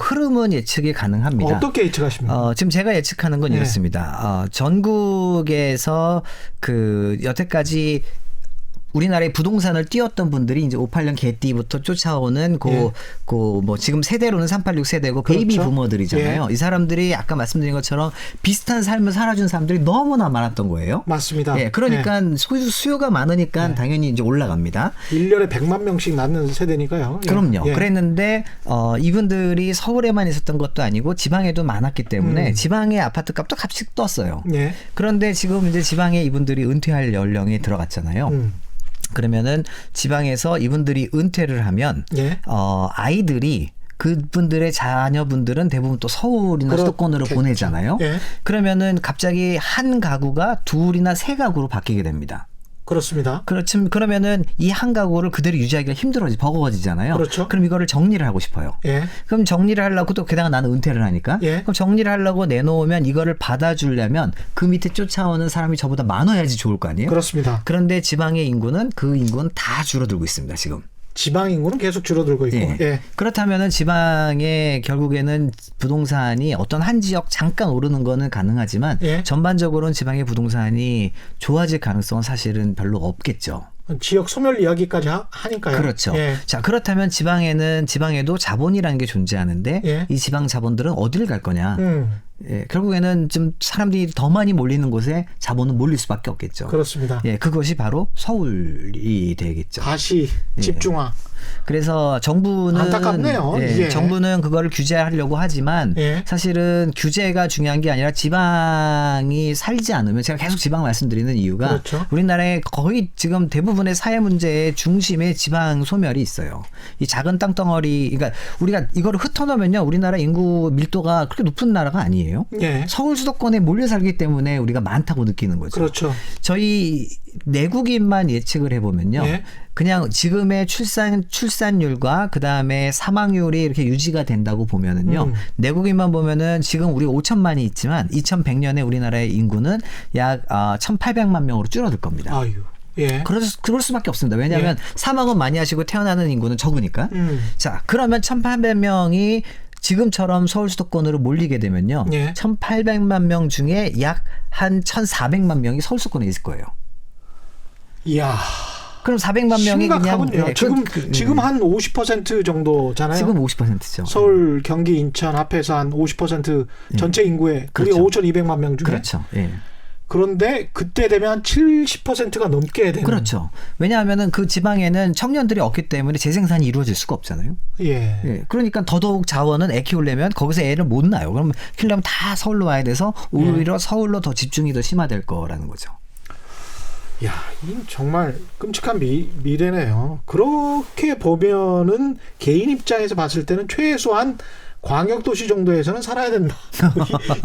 흐름은 예측이 가능합니다. 어떻게 예측하십니까? 지금 제가 예측하는 건 네. 이렇습니다. 전국에서 그 여태까지 우리나라의 부동산을 띄웠던 분들이 이제 58년 개띠부터 쫓아오는 뭐 지금 세대로는 386 세대고 그렇죠. 베이비 부머들이잖아요. 예. 이 사람들이 아까 말씀드린 것처럼 비슷한 삶을 살아준 사람들이 너무나 많았던 거예요. 맞습니다. 예, 그러니까 수요가 많으니까 당연히 이제 올라갑니다. 1년에 100만 명씩 낳는 세대니까요. 예. 그럼요. 예. 그랬는데 이분들이 서울에만 있었던 것도 아니고 지방에도 많았기 때문에 지방의 아파트 값도 값이 떴어요. 예. 그런데 지금 이제 지방에 이분들이 은퇴할 연령이 들어갔잖아요. 그러면은 지방에서 이분들이 은퇴를 하면 예. 아이들이 그분들의 자녀분들은 대부분 또 서울이나 수도권으로 그렇겠죠. 보내잖아요. 예. 그러면은 갑자기 한 가구가 둘이나 세 가구로 바뀌게 됩니다. 그렇습니다. 그러면은 이 한 가구를 그대로 유지하기가 버거워지잖아요. 그렇죠. 그럼 이거를 정리를 하고 싶어요. 예. 그럼 정리를 하려고 또 게다가 나는 은퇴를 하니까 예. 그럼 정리를 하려고 내놓으면 이거를 받아주려면 그 밑에 쫓아오는 사람이 저보다 많아야지 좋을 거 아니에요. 그렇습니다. 그런데 지방의 인구는 그 인구는 다 줄어들고 있습니다. 지금. 지방 인구는 계속 줄어들고 있고. 예. 예. 그렇다면은 지방에 결국에는 부동산이 어떤 한 지역 잠깐 오르는 거는 가능하지만 예. 전반적으로는 지방의 부동산이 좋아질 가능성은 사실은 별로 없겠죠. 지역 소멸 이야기까지 하니까요. 그렇죠. 예. 자, 그렇다면 지방에도 자본이라는 게 존재하는데 예. 이 지방 자본들은 어디를 갈 거냐? 예, 결국에는 좀 사람들이 더 많이 몰리는 곳에 자본은 몰릴 수밖에 없겠죠. 그렇습니다. 예, 그것이 바로 서울이 되겠죠. 다시 집중화. 그래서 정부는 안타깝네요, 예, 이게. 정부는 그거를 규제하려고 하지만 예. 사실은 규제가 중요한 게 아니라 지방이 살지 않으면 제가 계속 지방 말씀드리는 이유가 그렇죠. 우리나라의 거의 지금 대부분의 사회 문제의 중심에 지방 소멸이 있어요. 이 작은 땅덩어리 그러니까 우리가 이거를 흩어놓으면요 우리나라 인구 밀도가 그렇게 높은 나라가 아니에요. 예. 서울 수도권에 몰려 살기 때문에 우리가 많다고 느끼는 거죠. 그렇죠. 저희 내국인만 예측을 해보면요. 예. 그냥 지금의 출산율과 그 다음에 사망률이 이렇게 유지가 된다고 보면은요. 내국인만 보면은 지금 우리 5천만이 있지만 2100년에 우리나라의 인구는 약 1800만 명으로 줄어들 겁니다. 아유. 예. 그럴 수밖에 없습니다. 왜냐하면 사망은 많이 하시고 태어나는 인구는 적으니까. 자, 그러면 1800명이 지금처럼 서울 수도권으로 몰리게 되면요. 예. 1800만 명 중에 약 한 1400만 명이 서울 수도권에 있을 거예요. 이야. 그럼 400만 명이 심각하군요. 그냥 지금 한 50% 정도잖아요. 지금 50%죠. 서울, 경기, 인천 합해서 한 50% 전체 인구의 우리 그렇죠. 5,200만 명 중에 그렇죠. 예. 그런데 그때 되면 한 70%가 넘게 되는. 그렇죠. 왜냐하면은 그 지방에는 청년들이 없기 때문에 재생산이 이루어질 수가 없잖아요. 예. 예. 그러니까 더더욱 자원은 애 키우려면 거기서 애를 못 낳아요. 그럼 키우려면 다 서울로 와야 돼서 오히려 서울로 더 집중이 더 심화될 거라는 거죠. 야, 이 정말 끔찍한 미래네요. 그렇게 보면은 개인 입장에서 봤을 때는 최소한 광역도시 정도에서는 살아야 된다.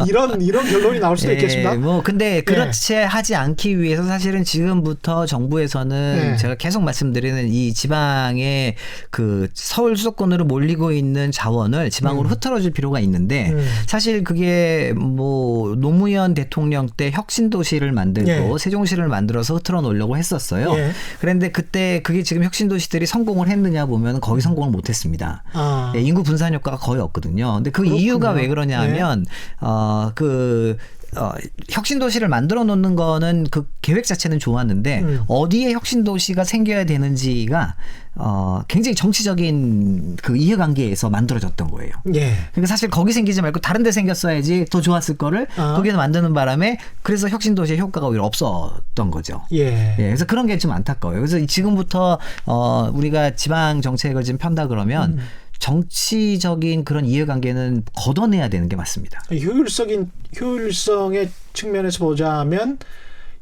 이런 결론이 나올 수도 있겠습니다. 뭐 근데 그렇지 하지 않기 위해서 사실은 지금부터 정부에서는 제가 계속 말씀드리는 이 지방의 그 서울 수도권으로 몰리고 있는 자원을 지방으로 흐트러줄 필요가 있는데 사실 그게 뭐 노무현 대통령 때 혁신도시를 만들고 세종시를 만들어서 흐트러 놓으려고 했었어요. 그런데 그때 그게 지금 혁신도시들이 성공을 했느냐 보면 거의 성공을 못했습니다. 인구 분산 효과가 거의 없거든요. 근데 그 그렇군요. 이유가 왜 그러냐면 혁신도시를 만들어 놓는 거는 그 계획 자체는 좋았는데 어디에 혁신도시가 생겨야 되는지가 굉장히 정치적인 그 이해관계에서 만들어졌던 거예요. 그러니까 사실 거기 생기지 말고 다른 데 생겼어야지 더 좋았을 거를 거기서 만드는 바람에 그래서 혁신도시의 효과가 오히려 없었던 거죠. 그래서 그런 게 좀 안타까워요. 그래서 지금부터 우리가 지방 정책을 지금 편다 그러면 정치적인 그런 이해관계는 걷어내야 되는 게 맞습니다. 효율성의 측면에서 보자면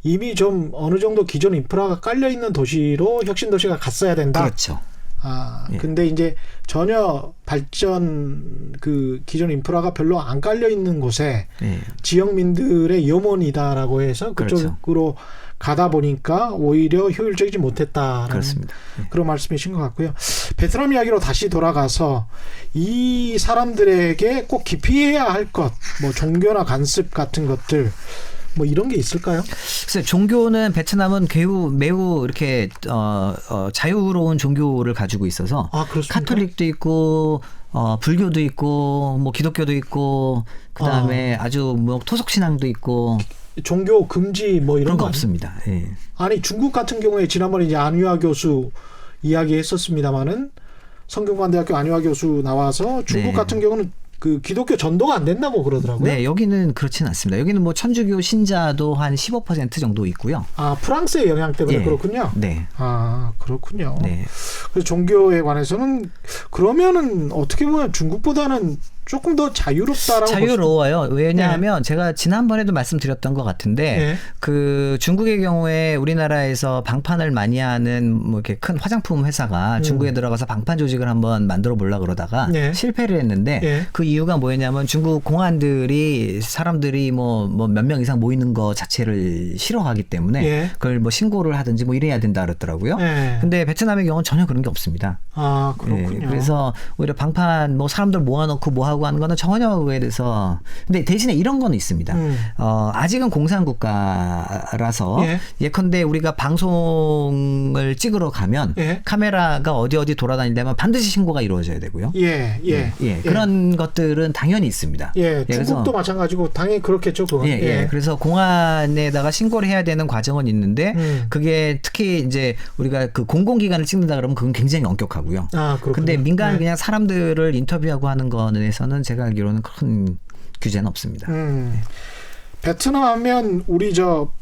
이미 좀 어느 정도 기존 인프라가 깔려 있는 도시로 혁신도시가 갔어야 된다. 그렇죠. 근데 이제 전혀 발전 그 기존 인프라가 별로 안 깔려 있는 곳에 지역민들의 염원이다라고 해서 그쪽으로 그렇죠. 가다 보니까 오히려 효율적이지 못했다라는 그렇습니다. 그런 말씀이신 것 같고요. 베트남 이야기로 다시 돌아가서 이 사람들에게 꼭 기피해야 할 것, 뭐 종교나 관습 같은 것들 뭐 이런 게 있을까요? 글쎄, 종교는 베트남은 매우 이렇게 자유로운 종교를 가지고 있어서 카톨릭도 있고 불교도 있고 뭐 기독교도 있고 그다음에 아주 뭐 토속 신앙도 있고 종교 금지 뭐 이런 거 거 없습니다. 아니 중국 같은 경우에 지난번에 이제 안유아 교수 이야기했었습니다마는 성균관대학교 안유아 교수 나와서 중국 같은 경우는 그 기독교 전도가 안 된다고 그러더라고요. 네, 여기는 그렇지는 않습니다. 여기는 뭐 천주교 신자도 한 15% 정도 있고요. 프랑스의 영향 때문에 그렇군요. 네. 그렇군요. 네. 그래서 종교에 관해서는 그러면은 어떻게 보면 중국보다는 조금 더 자유롭다라고 자유로워요. 왜냐하면 제가 지난번에도 말씀드렸던 것 같은데 그 중국의 경우에 우리나라에서 방판을 많이 하는 뭐 이렇게 큰 화장품 회사가 중국에 들어가서 방판 조직을 한번 만들어 보려고 그러다가 실패를 했는데 그 이유가 뭐였냐면 중국 공안들이 사람들이 뭐 몇 명 이상 모이는 거 자체를 싫어하기 때문에 그걸 뭐 신고를 하든지 뭐 이래야 된다 그랬더라고요. 근데 베트남의 경우는 전혀 그런 게 없습니다. 그렇군요. 그래서 오히려 방판 뭐 사람들 모아놓고 뭐 하고 하는 거는 전혀 그에 대해서 근데 대신에 이런 건 있습니다. 아직은 공산국가라서 예컨대 우리가 방송을 찍으러 가면 카메라가 어디 중국도 반드시 신고가 이루어져야 되고요. 그런 것들은 당연히 있습니다. 중국도 마찬가지고 당연히 그렇겠죠. 그건. 그래서 공안에다가 신고를 해야 되는 과정은 있는데 그게 특히 이제 우리가 그 공공기관을 찍는다 그러면 그건 굉장히 엄격하고요. 근데 민간 그냥 사람들을 인터뷰하고 하는 거에서는 제가 알기로는 큰 규제는 없습니다. 베트남 하면 우리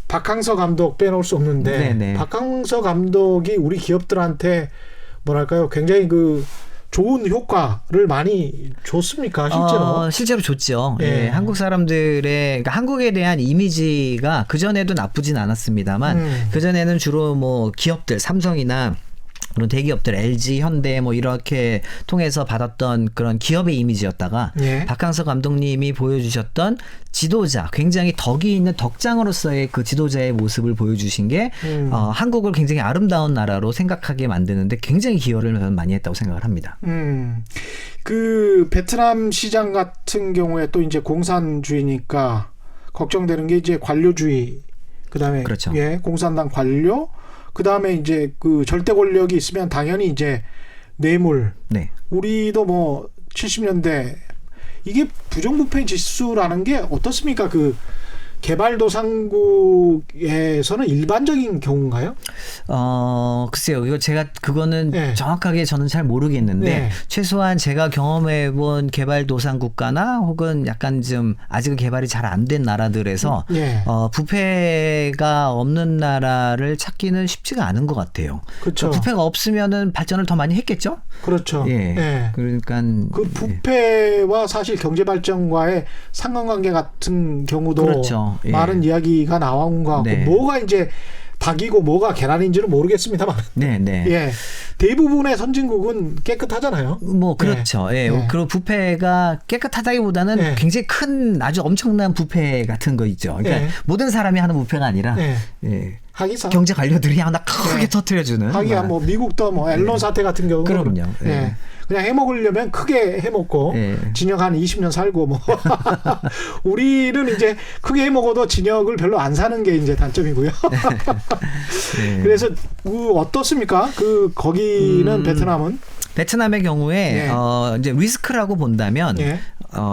박항서 감독 빼놓을 수 없는데 박항서 감독이 우리 기업들한테 뭐랄까요? 굉장히 그 좋은 효과를 많이 줬습니까? 실제로? 실제로 줬죠. 한국 사람들의 그러니까 한국에 대한 이미지가 그전에도 나쁘진 않았습니다만 그전에는 주로 뭐 기업들 삼성이나 그런 대기업들 LG, 현대 뭐 이렇게 통해서 받았던 그런 기업의 이미지였다가 박항서 감독님이 보여주셨던 지도자, 굉장히 덕이 있는 덕장으로서의 그 지도자의 모습을 보여주신 게 한국을 굉장히 아름다운 나라로 생각하게 만드는데 굉장히 기여를 많이 했다고 생각을 합니다. 그 베트남 시장 같은 경우에 또 이제 공산주의니까 걱정되는 게 이제 관료주의, 그다음에 공산당 관료, 그다음에 이제 그 절대 권력이 있으면 당연히 이제 뇌물. 우리도 뭐 70년대 이게 부정부패 지수라는 게 어떻습니까? 그 개발도상국에서는 일반적인 경우인가요? 글쎄요. 그거는 네. 정확하게 저는 잘 모르겠는데 네. 최소한 제가 경험해본 개발도상 국가나 혹은 약간 좀 아직은 개발이 잘 안 된 나라들에서 네. 부패가 없는 나라를 찾기는 쉽지가 않은 것 같아요. 그렇죠. 부패가 없으면은 발전을 더 많이 했겠죠? 그렇죠. 예. 예. 그러니까 그 부패와 사실 경제 발전과의 상관관계 같은 경우도 그렇죠. 예. 많은 이야기가 나온 것 같고 네. 뭐가 이제 닭이고 뭐가 계란인지는 모르겠습니다만 네, 네. 예. 대부분의 선진국은 깨끗하잖아요. 뭐 그렇죠. 예. 예. 그리고 부패가 깨끗하다기보다는 예. 굉장히 큰 아주 엄청난 부패 같은 거 있죠. 그러니까 예. 모든 사람이 하는 부패가 아니라 예. 예. 하기사 경제 관료들이 하나 크게 예. 터뜨려주는. 하기야 뭐 미국도 뭐 앨런 사태 같은 경우는 그럼요. 예. 예. 그냥 해먹으려면 크게 해먹고 예. 징역 한 20년 살고 뭐 우리는 이제 크게 해먹어도 징역을 별로 안 사는 게 이제 단점이고요. 예. 그래서 어떻습니까? 거기는 베트남은 베트남의 경우에 예. 이제 리스크라고 본다면 예.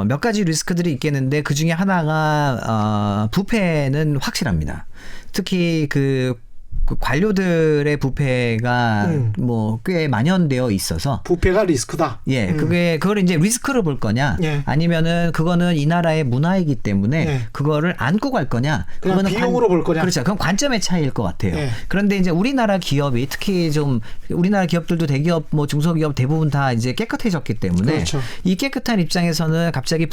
몇 가지 리스크들이 있겠는데 그 중에 하나가 부패는 확실합니다. 특히 그 관료들의 부패가 뭐 꽤 만연되어 있어서 부패가 리스크다. 예, 그걸 이제 리스크로 볼 거냐, 예. 아니면은 그거는 이 나라의 문화이기 때문에 예. 그거를 안고 갈 거냐, 그냥 그거는 비용으로 볼 거냐. 그렇죠. 그건 관점의 차이일 것 같아요. 예. 그런데 이제 우리나라 기업이 특히 좀 우리나라 기업들도 대기업, 뭐 중소기업 대부분 다 이제 깨끗해졌기 때문에 그렇죠. 이 깨끗한 입장에서는 갑자기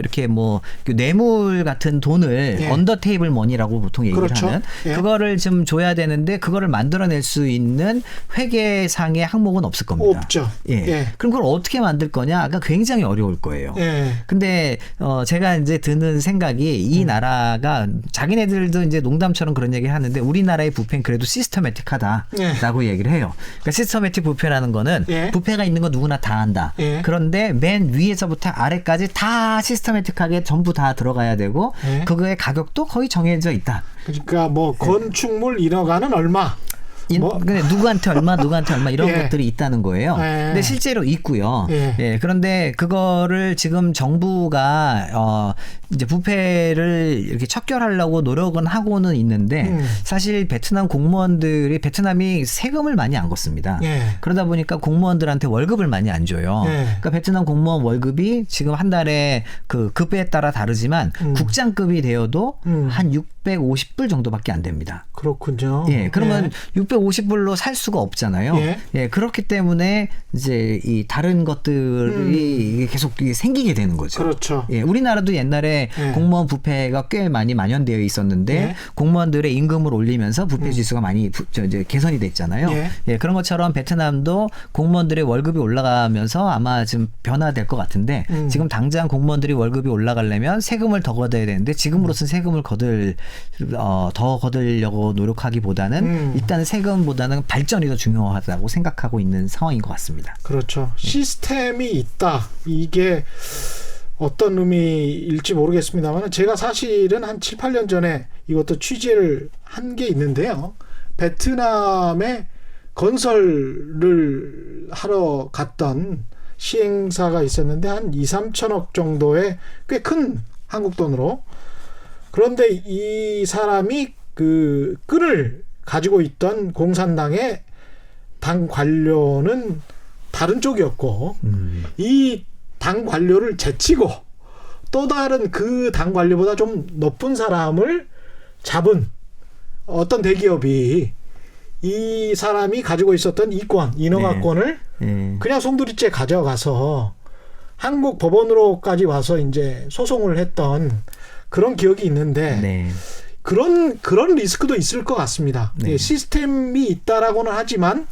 이렇게 뭐 뇌물 같은 돈을 예. 언더 테이블 머니라고 보통 얘기를 그렇죠. 하는 예. 그거를 좀 줘야 되는데 그거를 만들어낼 수 있는 회계상의 항목은 없을 겁니다. 없죠. 예. 예. 그럼 그걸 어떻게 만들 거냐? 아까 굉장히 어려울 거예요. 예. 근데 제가 이제 드는 생각이 이 나라가 자기네들도 이제 농담처럼 그런 얘기를 하는데 우리나라의 부패는 그래도 시스테매틱하다라고 얘기를 해요. 그러니까 시스테매틱 부패라는 거는 예. 부패가 있는 거 누구나 다 한다. 예. 그런데 맨 위에서부터 아래까지 다 시스테매틱하게 전부 다 들어가야 되고 예. 그거의 가격도 거의 정해져 있다. 그러니까 뭐 건축물 인허가는 얼마? 뭐 근데 누구한테 얼마 이런 예. 것들이 있다는 거예요. 예. 근데 실제로 있고요. 예. 예. 그런데 그거를 지금 정부가 이제 부패를 이렇게 척결하려고 노력은 하고는 있는데 사실 베트남이 세금을 많이 안 걷습니다. 예. 그러다 보니까 공무원들한테 월급을 많이 안 줘요. 예. 그러니까 베트남 공무원 월급이 지금 한 달에 그 급여에 따라 다르지만 국장급이 되어도 한 650불 정도밖에 안 됩니다. 그렇군요. 예, 그러면 예. 650불로 살 수가 없잖아요. 예. 예, 그렇기 때문에 이제 이 다른 것들이 이게 계속 이게 생기게 되는 거죠. 그렇죠. 예, 우리나라도 옛날에 예. 공무원 부패가 꽤 많이 만연되어 있었는데 예. 공무원들의 임금을 올리면서 부패 지수가 많이 이제 개선이 됐잖아요. 예. 예, 그런 것처럼 베트남도 공무원들의 월급이 올라가면서 아마 좀 변화될 것 같은데 지금 당장 공무원들이 월급이 올라가려면 세금을 더 걷어야 되는데 지금으로서는 세금을 더 거들려고 노력하기보다는 일단 세금보다는 발전이 더 중요하다고 생각하고 있는 상황인 것 같습니다. 그렇죠. 시스템이 있다. 이게 어떤 의미일지 모르겠습니다만 제가 사실은 한 7, 8년 전에 이것도 취재를 한 게 있는데요. 베트남에 건설을 하러 갔던 시행사가 있었는데 한 2, 3천억 정도의 꽤 큰 한국 돈으로. 그런데 이 사람이 그 끈을 가지고 있던 공산당의 당 관료는 다른 쪽이었고 이 당 관료를 제치고 또 다른 그 당 관료보다 좀 높은 사람을 잡은 어떤 대기업이 이 사람이 가지고 있었던 인허가권을 네. 그냥 송두리째 가져가서 한국 법원으로까지 와서 이제 소송을 했던 그런 기억이 있는데 네. 그런 리스크도 있을 것 같습니다. 네. 예, 시스템이 있다라고는 하지만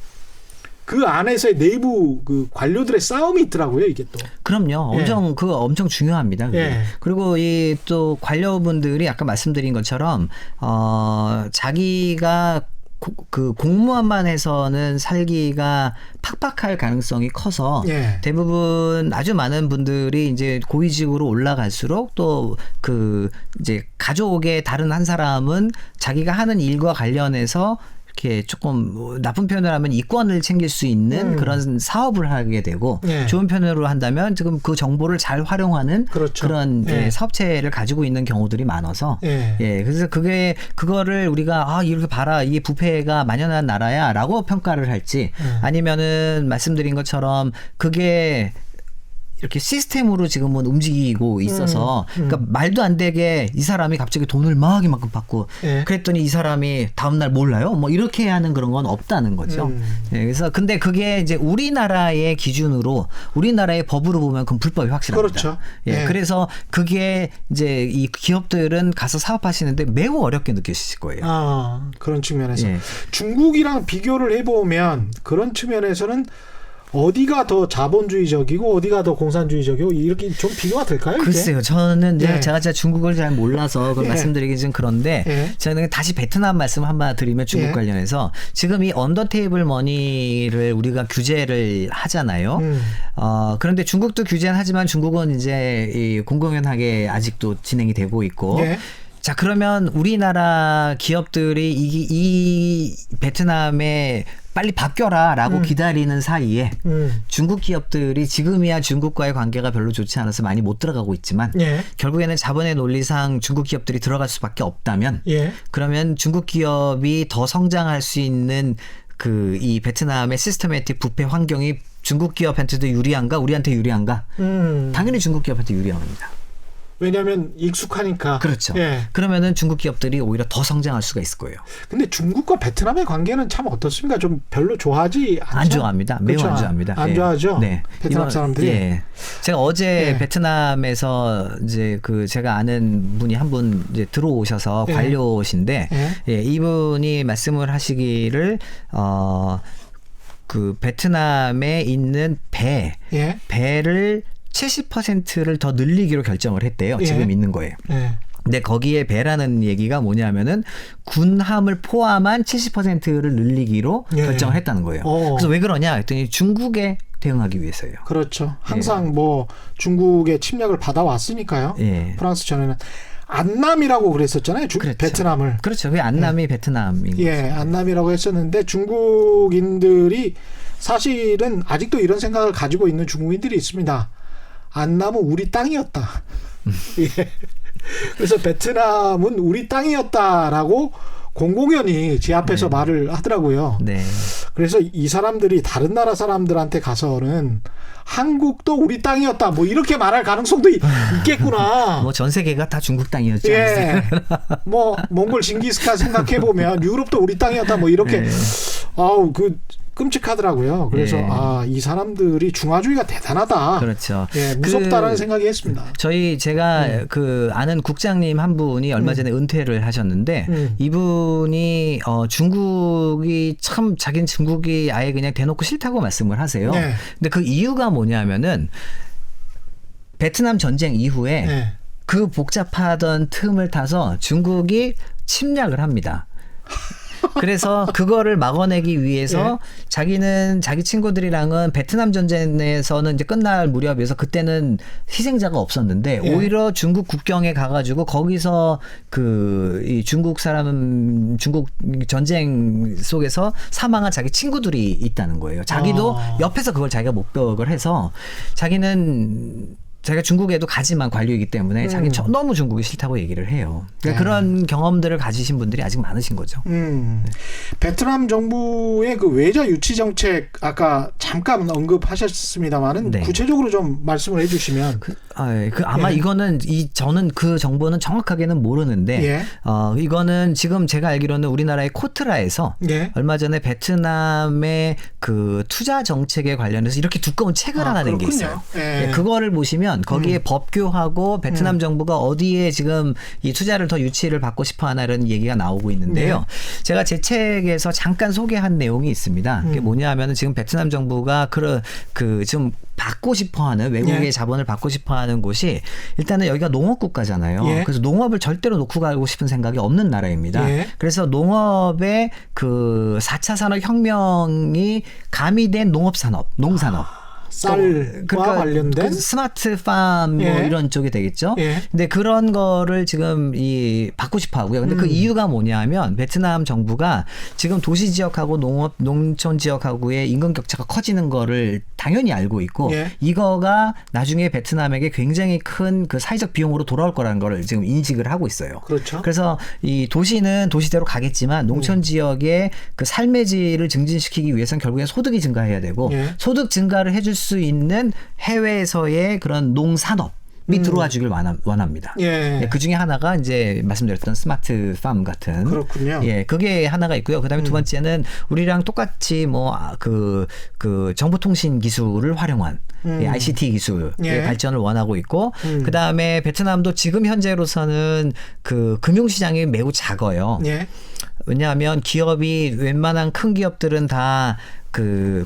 그 안에서의 내부 그 관료들의 싸움이 있더라고요, 이게 또. 그럼요. 그거 엄청 중요합니다. 그게. 예. 그리고 이 또 관료분들이 아까 말씀드린 것처럼 자기가 그 공무원만 해서는 살기가 팍팍할 가능성이 커서 예. 대부분 아주 많은 분들이 이제 고위직으로 올라갈수록 또 그 이제 가족의 다른 한 사람은 자기가 하는 일과 관련해서 이렇게 조금 뭐 나쁜 표현을 하면 이권을 챙길 수 있는 그런 사업을 하게 되고 예. 좋은 표현으로 한다면 지금 그 정보를 잘 활용하는 그렇죠. 그런 예. 사업체를 가지고 있는 경우들이 많아서 예. 그래서 그거를 우리가 이렇게 봐라 이게 부패가 만연한 나라야라고 평가를 할지 아니면은 말씀드린 것처럼 그게 이렇게 시스템으로 지금은 움직이고 있어서 그러니까 말도 안 되게 이 사람이 갑자기 돈을 막 이만큼 받고 예. 그랬더니 이 사람이 다음날 몰라요? 뭐 이렇게 하는 그런 건 없다는 거죠. 그래서 근데 그게 이제 우리나라의 기준으로 우리나라의 법으로 보면 그건 불법이 확실합니다. 그렇죠. 예. 예. 그래서 그게 이제 이 기업들은 가서 사업하시는데 매우 어렵게 느끼실 거예요. 그런 측면에서 예. 중국이랑 비교를 해보면 그런 측면에서는 어디가 더 자본주의적이고 어디가 더 공산주의적이고 이렇게 좀 비교가 될까요? 이게? 글쎄요. 저는 예. 제가 중국어를 잘 몰라서 그걸 예. 말씀드리기 좀 그런데 예. 저는 다시 베트남 말씀 한번 드리면 중국 예. 관련해서 지금 이 언더테이블 머니를 우리가 규제를 하잖아요. 그런데 중국도 규제는 하지만 중국은 이제 이 공공연하게 아직도 진행이 되고 있고 예. 자, 그러면 우리나라 기업들이 이 베트남에 빨리 바뀌어라라고 기다리는 사이에 중국 기업들이 지금이야 중국과의 관계가 별로 좋지 않아서 많이 못 들어가고 있지만 예. 결국에는 자본의 논리상 중국 기업들이 들어갈 수밖에 없다면 예. 그러면 중국 기업이 더 성장할 수 있는 이 베트남의 시스테매틱 부패 환경이 중국 기업한테도 유리한가 우리한테 유리한가? 당연히 중국 기업한테 유리합니다. 왜냐하면 익숙하니까. 그렇죠. 예. 그러면은 중국 기업들이 오히려 더 성장할 수가 있을 거예요. 근데 중국과 베트남의 관계는 참 어떻습니까? 좀 별로 좋아하지 않죠? 안 좋아합니다. 매우 그렇죠? 안 좋아합니다. 안 예. 좋아하죠. 네. 베트남 사람들이. 예. 제가 어제 예. 베트남에서 이제 제가 아는 분이 한 분 이제 들어오셔서 예. 관료신데 예. 이분이 말씀을 하시기를 베트남에 있는 예. 배를 70%를 더 늘리기로 결정을 했대요. 예. 지금 있는 거예요. 예. 근데 거기에 배라는 얘기가 뭐냐면은 군함을 포함한 70%를 늘리기로 예. 결정을 했다는 거예요. 그래서 왜 그러냐 했더니 중국에 대응하기 위해서예요. 그렇죠. 항상 뭐 중국의 침략을 받아왔으니까요. 예. 프랑스 전에는 안남이라고 그랬었잖아요. 그렇죠. 베트남을. 그렇죠. 그게 안남이 베트남인 예, 거죠. 안남이라고 했었는데 중국인들이 사실은 아직도 이런 생각을 가지고 있는 중국인들이 있습니다. 안남은 우리 땅이었다. 예. 그래서 베트남은 우리 땅이었다라고 공공연히 제 앞에서 말을 하더라고요. 네. 그래서 이 사람들이 다른 나라 사람들한테 가서는 한국도 우리 땅이었다. 뭐 이렇게 말할 가능성도 있겠구나. 뭐 전 세계가 다 중국 땅이었죠. 예. 뭐 몽골 징기스칸 생각해 보면 유럽도 우리 땅이었다. 뭐 이렇게 네. 끔찍하더라고요. 그래서 예. 이 사람들이 중화주의가 대단하다. 그렇죠. 예, 무섭다라는 생각이 했습니다. 제가 아는 국장님 한 분이 얼마 전에 은퇴를 하셨는데 이분이 중국이 참 자기는 중국이 아예 그냥 대놓고 싫다고 말씀을 하세요. 네. 근데 그 이유가 뭐냐면은 베트남 전쟁 이후에 예. 그 복잡하던 틈을 타서 중국이 침략을 합니다. 그래서 그거를 막아내기 위해서 자기는 자기 친구들이랑은 베트남 전쟁에서는 이제 끝날 무렵에서 그때는 희생자가 없었는데 오히려 중국 국경에 가가지고 거기서 이 중국 전쟁 속에서 사망한 자기 친구들이 있다는 거예요. 자기도 옆에서 그걸 자기가 목격을 해서 자기가 중국에도 가지만 관료이기 때문에 자기는 너무 중국이 싫다고 얘기를 해요. 그러니까 그런 경험들을 가지신 분들이 아직 많으신 거죠. 베트남 정부의 그 외자 유치 정책 아까 잠깐 언급하셨습니다만은 네. 구체적으로 좀 말씀을 해주시면 아마 이거는 저는 그 정보는 정확하게는 모르는데 이거는 지금 제가 알기로는 우리나라의 코트라에서 얼마 전에 베트남의 그 투자 정책에 관련해서 이렇게 두꺼운 책을 하나 낸 게 있어요. 그거를 보시면 거기에 법규하고 베트남 정부가 어디에 지금 이 투자를 더 유치를 받고 싶어 하나 이런 얘기가 나오고 있는데요. 제가 제 책에서 잠깐 소개한 내용이 있습니다. 그게 뭐냐 하면은 지금 베트남 정부가 좀 받고 싶어 하는 외국의 자본을 받고 싶어 하는 곳이 일단은 여기가 농업 국가잖아요. 그래서 농업을 절대로 놓고 가고 싶은 생각이 없는 나라입니다. 그래서 농업의 그 4차 산업 혁명이 가미된 농산업 쌀과 관련된 그 스마트팜 뭐 예. 이런 쪽이 되겠죠. 예. 근데 그런 거를 지금 받고 싶어 하고요. 근데 그 이유가 뭐냐면 베트남 정부가 지금 도시 지역하고 농촌 지역하고의 임금 격차가 커지는 거를 당연히 알고 있고 예. 이거가 나중에 베트남에게 굉장히 큰 그 사회적 비용으로 돌아올 거라는 거를 지금 인식을 하고 있어요. 그렇죠. 그래서 이 도시는 도시대로 가겠지만 농촌 지역의 그 삶의 질을 증진시키기 위해서는 결국엔 소득이 증가해야 되고 예. 소득 증가를 해줄 수 있는 해외에서의 그런 농산업이 들어와 주길 원합니다. 예. 그 중에 하나가 이제 말씀드렸던 스마트팜 같은 그렇군요. 예, 그게 하나가 있고요. 그다음에 두 번째는 우리랑 똑같이 뭐 그 정보통신 기술을 활용한 예, ICT 기술의 예. 발전을 원하고 있고 그다음에 베트남도 지금 현재로서는 그 금융 시장이 매우 작아요. 예. 왜냐하면 기업이 웬만한 큰 기업들은 다 그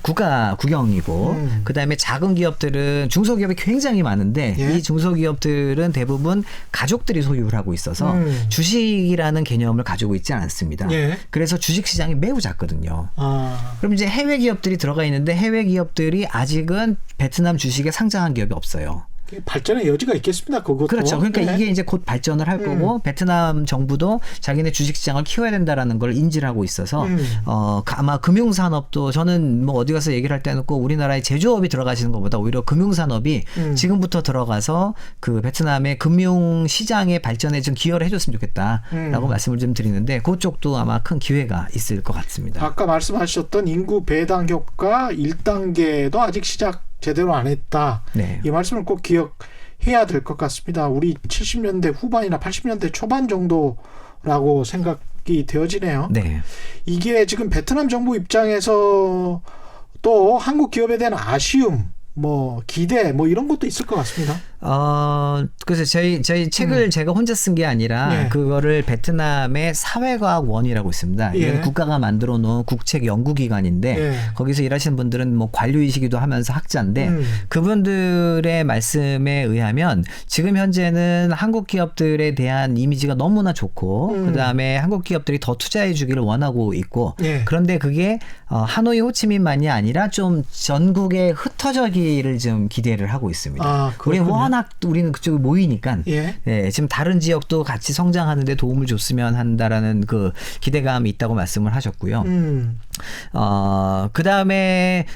국영이고 그다음에 작은 기업들은 중소기업이 굉장히 많은데 예. 이 중소기업들은 대부분 가족들이 소유를 하고 있어서 주식이라는 개념을 가지고 있지 않습니다. 예. 그래서 주식 시장이 매우 작거든요. 아. 그럼 이제 해외 기업들이 들어가 있는데 해외 기업들이 아직은 베트남 주식에 상장한 기업이 없어요. 발전의 여지가 있겠습니다. 그것도. 그렇죠. 그러니까 네. 이게 이제 곧 발전을 할 거고 베트남 정부도 자기네 주식 시장을 키워야 된다라는 걸 인지를 하고 있어서 아마 금융산업도 저는 뭐 어디 가서 얘기를 할 때는 꼭 우리나라의 제조업이 들어가시는 것보다 오히려 금융산업이 지금부터 들어가서 그 베트남의 금융 시장의 발전에 좀 기여를 해줬으면 좋겠다라고 말씀을 좀 드리는데 그쪽도 아마 큰 기회가 있을 것 같습니다. 아까 말씀하셨던 인구 배당 효과 1단계도 아직 시작 제대로 안 했다. 네. 이 말씀을 꼭 기억해야 될 것 같습니다. 우리 70년대 후반이나 80년대 초반 정도라고 생각이 되어지네요. 네. 이게 지금 베트남 정부 입장에서 또 한국 기업에 대한 아쉬움, 뭐 기대, 뭐 이런 것도 있을 것 같습니다. 그래서 저희 책을 제가 혼자 쓴 게 아니라 예. 그거를 베트남의 사회과학원이라고 있습니다. 이건 예. 국가가 만들어 놓은 국책 연구기관인데 예. 거기서 일하시는 분들은 뭐 관료이시기도 하면서 학자인데 그분들의 말씀에 의하면 지금 현재는 한국 기업들에 대한 이미지가 너무나 좋고 그다음에 한국 기업들이 더 투자해 주기를 원하고 있고 예. 그런데 그게 하노이 호치민만이 아니라 좀 전국에 흩어져기를 좀 기대를 하고 있습니다. 아, 우리는 그렇군요. 워낙 우리는 그쪽에 모이니까 예. 지금 다른 지역도 같이 성장하는데 도움을 줬으면 한다라는 그 기대감이 있다고 말씀을 하셨고요. 그다음에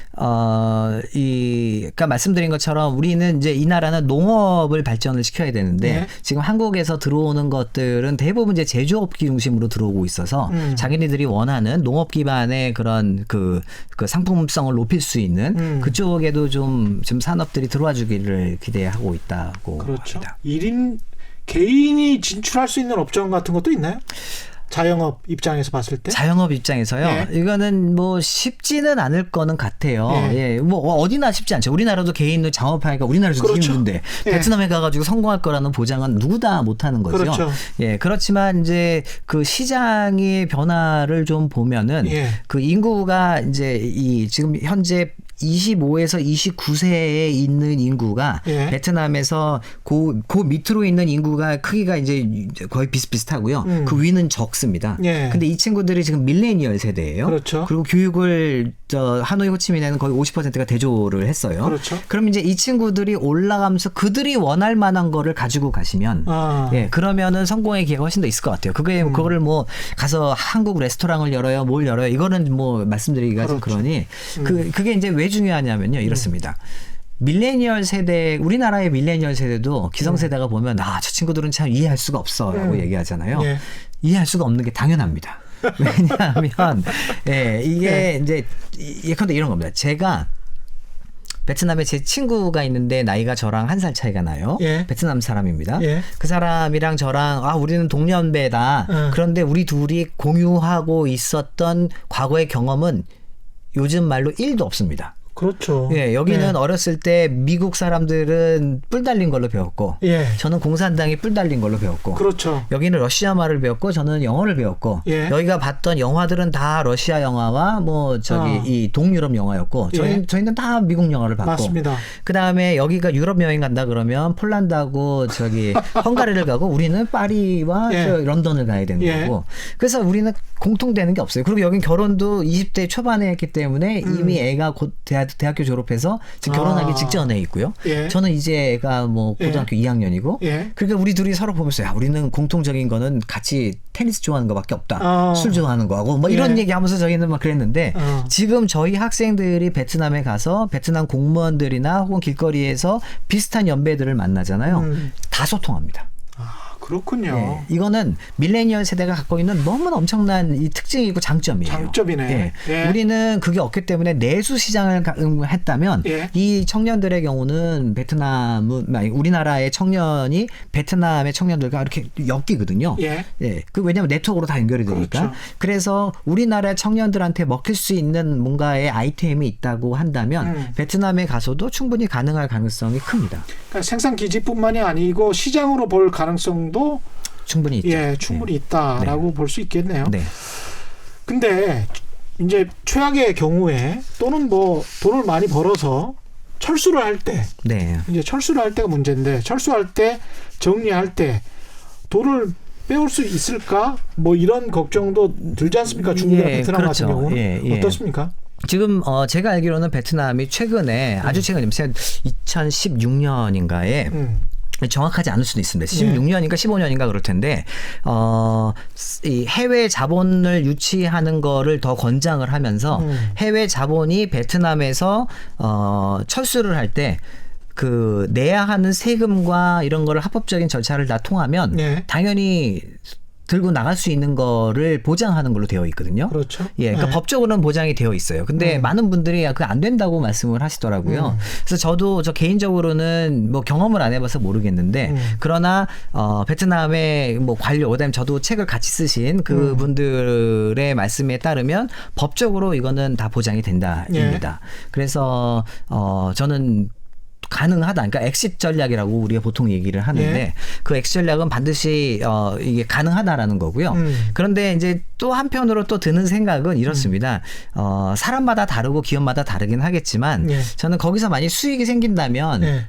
그러니까 말씀드린 것처럼 우리는 이제 이 나라는 농업을 발전을 시켜야 되는데 예. 지금 한국에서 들어오는 것들은 대부분 이제 제조업기 중심으로 들어오고 있어서 자기네들이 원하는 농업 기반의 그런 그 상품성을 높일 수 있는 그쪽에도 좀 산업들이 들어와 주기를 기대하고 있다고 그렇죠. 합니다. 1인 개인이 진출할 수 있는 업종 같은 것도 있나요? 자영업 입장에서 봤을 때? 자영업 입장에서요. 예. 이거는 뭐 쉽지는 않을 거는 같아요. 예. 뭐 어디나 쉽지 않죠. 우리나라도 개인으로 창업하니까 우리나라도 그렇죠. 힘든데 예. 베트남에 가가지고 성공할 거라는 보장은 누구 다 못하는 거죠. 그렇죠. 예, 그렇지만 이제 그 시장의 변화를 좀 보면은 예. 그 인구가 이제 지금 현재 25에서 29세에 있는 인구가 예. 베트남에서 그 밑으로 있는 인구가 크기가 이제 거의 비슷비슷하고요. 그 위는 적습니다. 예. 근데 이 친구들이 지금 밀레니얼 세대예요. 그렇죠. 그리고 교육을 하노이 호치민에는 거의 50%가 대조를 했어요. 그렇죠. 그럼 이제 이 친구들이 올라가면서 그들이 원할 만한 거를 가지고 가시면 예, 그러면은 성공의 기회가 훨씬 더 있을 것 같아요. 그거를 뭐 가서 한국 레스토랑을 열어요, 뭘 열어요. 이거는 뭐 말씀드리기가 좀 그렇죠. 그러니 그게 이제 왜 중요하냐면요. 이렇습니다. 밀레니얼 세대, 우리나라의 밀레니얼 세대도 기성세대가 보면 저 친구들은 참 이해할 수가 없어라고 얘기하잖아요. 예. 이해할 수가 없는 게 당연합니다. 왜냐하면 이게 이제 예컨대 이런 겁니다. 제가 베트남에 제 친구가 있는데 나이가 저랑 1살 차이가 나요. 예. 베트남 사람입니다. 예. 그 사람이랑 저랑 우리는 동년배다. 그런데 우리 둘이 공유하고 있었던 과거의 경험은 요즘 말로 1도 없습니다. 그렇죠. 예, 여기는 어렸을 때 미국 사람들은 뿔 달린 걸로 배웠고 예. 저는 공산당이 뿔 달린 걸로 배웠고 그렇죠. 여기는 러시아 말을 배웠고 저는 영어를 배웠고 예. 여기가 봤던 영화들은 다 러시아 영화와 뭐 이 동유럽 영화였고 저희는 다 미국 영화를 봤고 맞습니다. 그다음에 여기가 유럽 여행 간다 그러면 폴란드하고 헝가리를 가고 우리는 파리와 예. 런던을 가야 되는 예. 거고 그래서 우리는 공통되는 게 없어요. 그리고 여긴 결혼도 20대 초반에 했기 때문에 이미 애가 곧 돼야 대학교 졸업해서 지금 결혼하기 직전에 있고요. 예. 저는 이제 애가 뭐 고등학교 2학년이고 예. 그러니까 우리 둘이 서로 보면서 야 우리는 공통적인 거는 같이 테니스 좋아하는 거밖에 없다. 술 좋아하는 거하고 뭐 이런 예. 얘기하면서 저희는 막 그랬는데 지금 저희 학생들이 베트남에 가서 베트남 공무원들이나 혹은 길거리에서 비슷한 연배들을 만나잖아요. 다 소통합니다. 그렇군요. 예, 이거는 밀레니얼 세대가 갖고 있는 너무나 엄청난 이 특징이고 장점이에요. 장점이네. 예. 예. 우리는 그게 없기 때문에 내수 시장을 했다면 예. 이 청년들의 경우는 우리나라의 청년이 베트남의 청년들과 이렇게 엮이거든요. 예. 예. 그 왜냐하면 네트워크로 다 연결이 되니까. 그렇죠. 그래서 우리나라 청년들한테 먹힐 수 있는 뭔가의 아이템이 있다고 한다면 베트남에 가서도 충분히 가능할 가능성이 큽니다. 그러니까 생산 기지뿐만이 아니고 시장으로 볼 가능성도 충분히 있죠. 예, 충분히 있다라고 볼 수 있겠네요. 네. 근데 이제 최악의 경우에 또는 뭐 돈을 많이 벌어서 철수를 할 때 네. 이제 철수를 할 때가 문제인데 철수할 때 정리할 때 돈을 빼올 수 있을까? 뭐 이런 걱정도 들지 않습니까? 중국이나 예, 베트남 그렇죠. 같은 경우는 예, 예. 어떻습니까? 지금 제가 알기로는 베트남이 최근에 아주 최근에 2016년인가에 정확하지 않을 수도 있습니다. 16년인가 15년인가 그럴 텐데 이 해외 자본을 유치하는 거를 더 권장을 하면서 해외 자본이 베트남에서 철수를 할 때 그 내야 하는 세금과 이런 거를 합법적인 절차를 다 통하면 네. 당연히 들고 나갈 수 있는 거를 보장하는 걸로 되어 있거든요. 그렇죠. 예, 그러니까 네. 법적으로는 보장이 되어 있어요. 근데 많은 분들이 그게 안 된다고 말씀을 하시더라고요. 그래서 저 개인적으로는 뭐 경험을 안 해봐서 모르겠는데 그러나 베트남의 뭐 관료, 그다음에 저도 책을 같이 쓰신 그 분들의 말씀에 따르면 법적으로 이거는 다 보장이 된다입니다. 그래서 저는 가능하다. 그러니까 엑싯 전략이라고 우리가 보통 얘기를 하는데 예. 그 엑싯 전략은 반드시 이게 가능하다라는 거고요. 그런데 이제 또 한편으로 또 드는 생각은 이렇습니다. 사람마다 다르고 기업마다 다르긴 하겠지만 예. 저는 거기서 만약 수익이 생긴다면 예.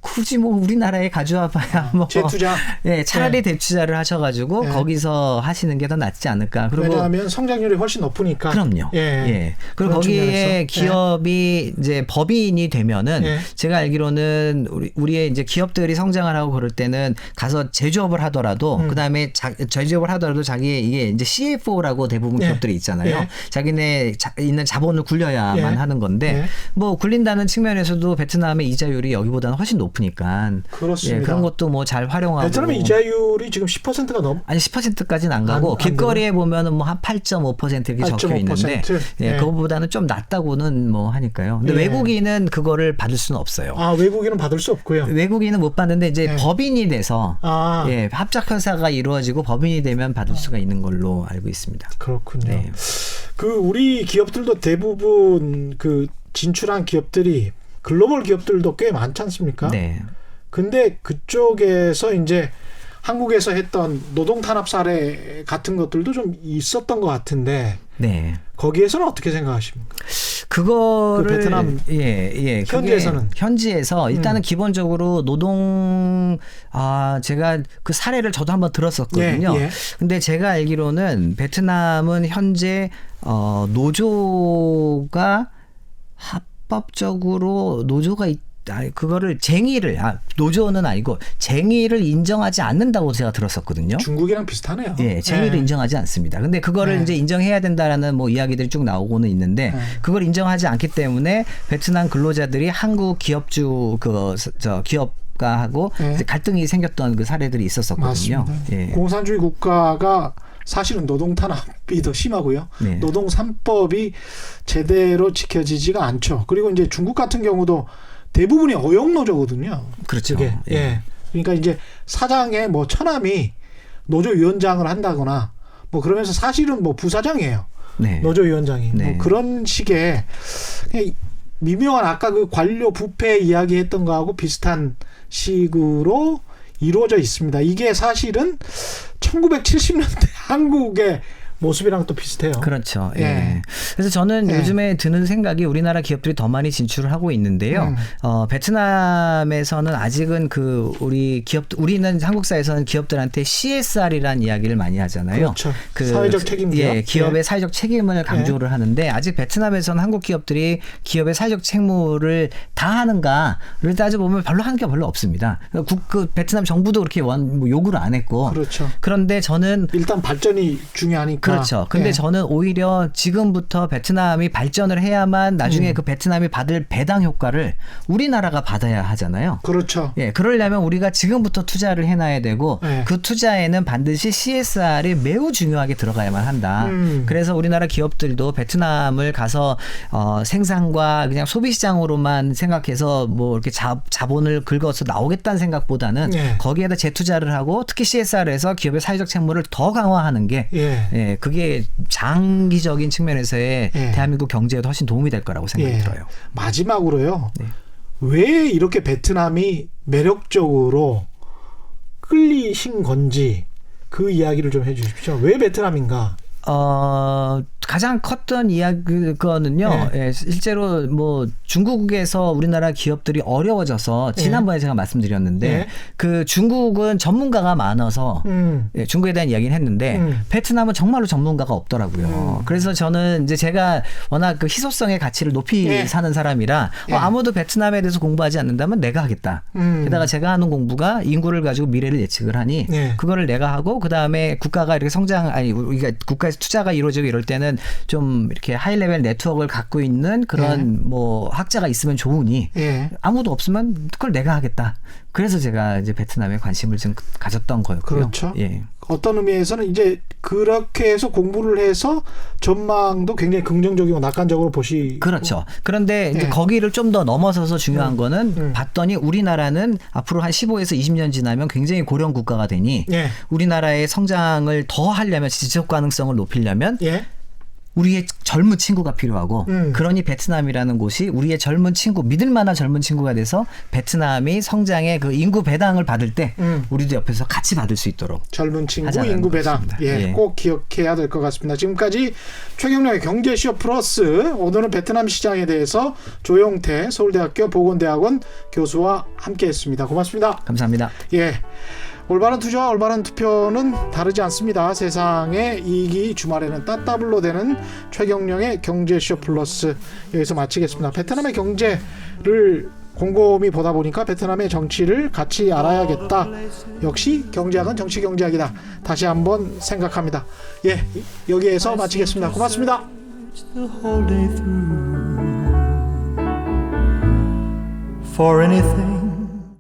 굳이 뭐 우리나라에 가져와 봐야 뭐 재투자. 예, 차라리 예. 대투자를 하셔가지고 예. 거기서 하시는 게 더 낫지 않을까. 그리고 왜냐하면 성장률이 훨씬 높으니까. 그럼요. 예. 예. 그리고 그런 거기에 측면에서. 기업이 이제 법인이 되면은 예. 제가 알기로는 우리의 이제 기업들이 성장을 하고 그럴 때는 가서 제조업을 하더라도 그다음에 제조업을 하더라도 자기의 이게 이제 CFO라고 대부분 예. 기업들이 있잖아요. 예. 자기네 있는 자본을 굴려야만 예. 하는 건데 예. 뭐 굴린다는 측면에서도 베트남의 이자율이 여기보다는 훨씬 높으니까 그렇습니다. 예, 그런 것도 뭐 잘 활용하고 베트남의 이자율이 지금 10%가 넘. 아니 10%까지는 안 가고 안 길거리에 보면은 뭐 한 8.5% 이렇게 적혀 8.5%. 있는데 예, 예. 그거보다는 좀 낮다고는 뭐 하니까요. 근데 예. 외국인은 그거를 받을 수는 없어요. 아, 외국인은 받을 수 없고요. 외국인은 못 받는데 이제 예. 법인이 돼서 아. 예, 합작 회사가 이루어지고 법인이 되면 받을 수가 있는 걸로 알고 있습니다. 그렇군요. 네. 그 우리 기업들도 대부분 그 진출한 기업들이 글로벌 기업들도 꽤 많지 않습니까? 네. 근데 그쪽에서 이제 한국에서 했던 노동 탄압 사례 같은 것들도 좀 있었던 것 같은데 네. 거기에서는 어떻게 생각하십니까? 그거를 그 베트남 그게 현지에서는? 현지에서 일단은 기본적으로 노동 제가 그 사례를 저도 한번 들었었거든요. 예, 예. 근데 제가 알기로는 베트남은 현재 노조가 합법적으로 노조가 그거를 노조는 아니고 쟁의를 인정하지 않는다고 제가 들었었거든요. 중국이랑 비슷하네요. 예, 쟁의를 예. 인정하지 않습니다. 근데 그거를 네. 이제 인정해야 된다라는 뭐 이야기들이 쭉 나오고는 있는데 그걸 인정하지 않기 때문에 베트남 근로자들이 한국 기업가하고 네. 이제 갈등이 생겼던 그 사례들이 있었었거든요. 맞습니다. 예. 공산주의 국가가 사실은 노동 탄압이 더 심하고요. 네. 노동 3법이 제대로 지켜지지가 않죠. 그리고 이제 중국 같은 경우도 대부분이 어용 노조거든요. 그렇죠. 그게. 예. 예. 그러니까 이제 사장의 뭐 처남이 노조위원장을 한다거나 뭐 그러면서 사실은 뭐 부사장이에요. 네. 노조위원장이. 네. 뭐 그런 식의 그냥 미묘한 아까 그 관료 부패 이야기했던 거하고 비슷한 식으로 이루어져 있습니다. 이게 사실은 1970년대 한국의 모습이랑 또 비슷해요. 그렇죠. 예. 예. 그래서 저는 예. 요즘에 드는 생각이 우리나라 기업들이 더 많이 진출을 하고 있는데요. 베트남에서는 아직은 그 우리는 한국사에서는 기업들한테 CSR이라는 이야기를 많이 하잖아요. 그렇죠. 사회적 책임 기업. 예, 기업의 예. 사회적 책임을 강조를 하는데 아직 베트남에서는 한국 기업들이 기업의 사회적 책무를 다 하는가를 따져보면 별로 하는 게 별로 없습니다. 그 베트남 정부도 그렇게 뭐 요구를 안 했고. 그렇죠. 그런데 저는 일단 발전이 중요하니까. 그렇죠. 근데 예. 저는 오히려 지금부터 베트남이 발전을 해야만 나중에 그 베트남이 받을 배당 효과를 우리나라가 받아야 하잖아요. 그렇죠. 예, 그러려면 우리가 지금부터 투자를 해놔야 되고 예. 그 투자에는 반드시 CSR이 매우 중요하게 들어가야만 한다. 그래서 우리나라 기업들도 베트남을 가서 생산과 그냥 소비 시장으로만 생각해서 뭐 이렇게 자본을 긁어서 나오겠다는 생각보다는 예. 거기에다 재투자를 하고 특히 CSR에서 기업의 사회적 책무를 더 강화하는 게 예. 그게 장기적인 측면에서의 예. 대한민국 경제에도 훨씬 도움이 될 거라고 생각이 예. 들어요. 마지막으로요. 네. 왜 이렇게 베트남이 매력적으로 끌리신 건지 그 이야기를 좀 해주십시오. 왜 베트남인가? 가장 컸던 이야기거는요. 네. 예, 실제로 뭐 중국에서 우리나라 기업들이 어려워져서 지난번에 제가 말씀드렸는데 네. 그 중국은 전문가가 많아서 예, 중국에 대한 이야기는 했는데 베트남은 정말로 전문가가 없더라고요. 그래서 저는 이제 제가 워낙 그 희소성의 가치를 높이 네. 사는 사람이라 네. 아무도 베트남에 대해서 공부하지 않는다면 내가 하겠다. 게다가 제가 하는 공부가 인구를 가지고 미래를 예측을 하니 네. 그거를 내가 하고 그다음에 국가가 이렇게 우리가 국가에서 투자가 이루어지고 이럴 때는 좀 이렇게 하이 레벨 네트워크를 갖고 있는 그런 뭐 학자가 있으면 좋으니 예. 아무도 없으면 그걸 내가 하겠다. 그래서 제가 이제 베트남에 관심을 좀 가졌던 거였고요. 그렇죠. 예. 어떤 의미에서는 이제 그렇게 해서 공부를 해서 전망도 굉장히 긍정적이고 낙관적으로 보시. 그렇죠. 그런데 이제 예. 거기를 좀 더 넘어서서 중요한 거는 봤더니 우리나라는 앞으로 한 15에서 20년 지나면 굉장히 고령 국가가 되니 예. 우리나라의 성장을 더 하려면 지속 가능성을 높이려면 예. 우리의 젊은 친구가 필요하고 그러니 베트남이라는 곳이 우리의 젊은 친구 믿을 만한 젊은 친구가 돼서 베트남이 성장의 그 인구 배당을 받을 때 우리도 옆에서 같이 받을 수 있도록 젊은 친구 하자는 인구 배당. 것입니다. 예, 예. 꼭 기억해야 될 것 같습니다. 지금까지 최경영의 경제쇼 플러스 오늘은 베트남 시장에 대해서 조용태 서울대학교 보건대학원 교수와 함께했습니다. 고맙습니다. 감사합니다. 예. 올바른 투자와 올바른 투표는 다르지 않습니다. 세상의 이익이 주말에는 따따블로 되는 최경영의 경제쇼 플러스 여기서 마치겠습니다. 베트남의 경제를 곰곰이 보다 보니까 베트남의 정치를 같이 알아야겠다. 역시 경제학은 정치 경제학이다. 다시 한번 생각합니다. 예, 여기에서 마치겠습니다. 고맙습니다. the whole day through for anything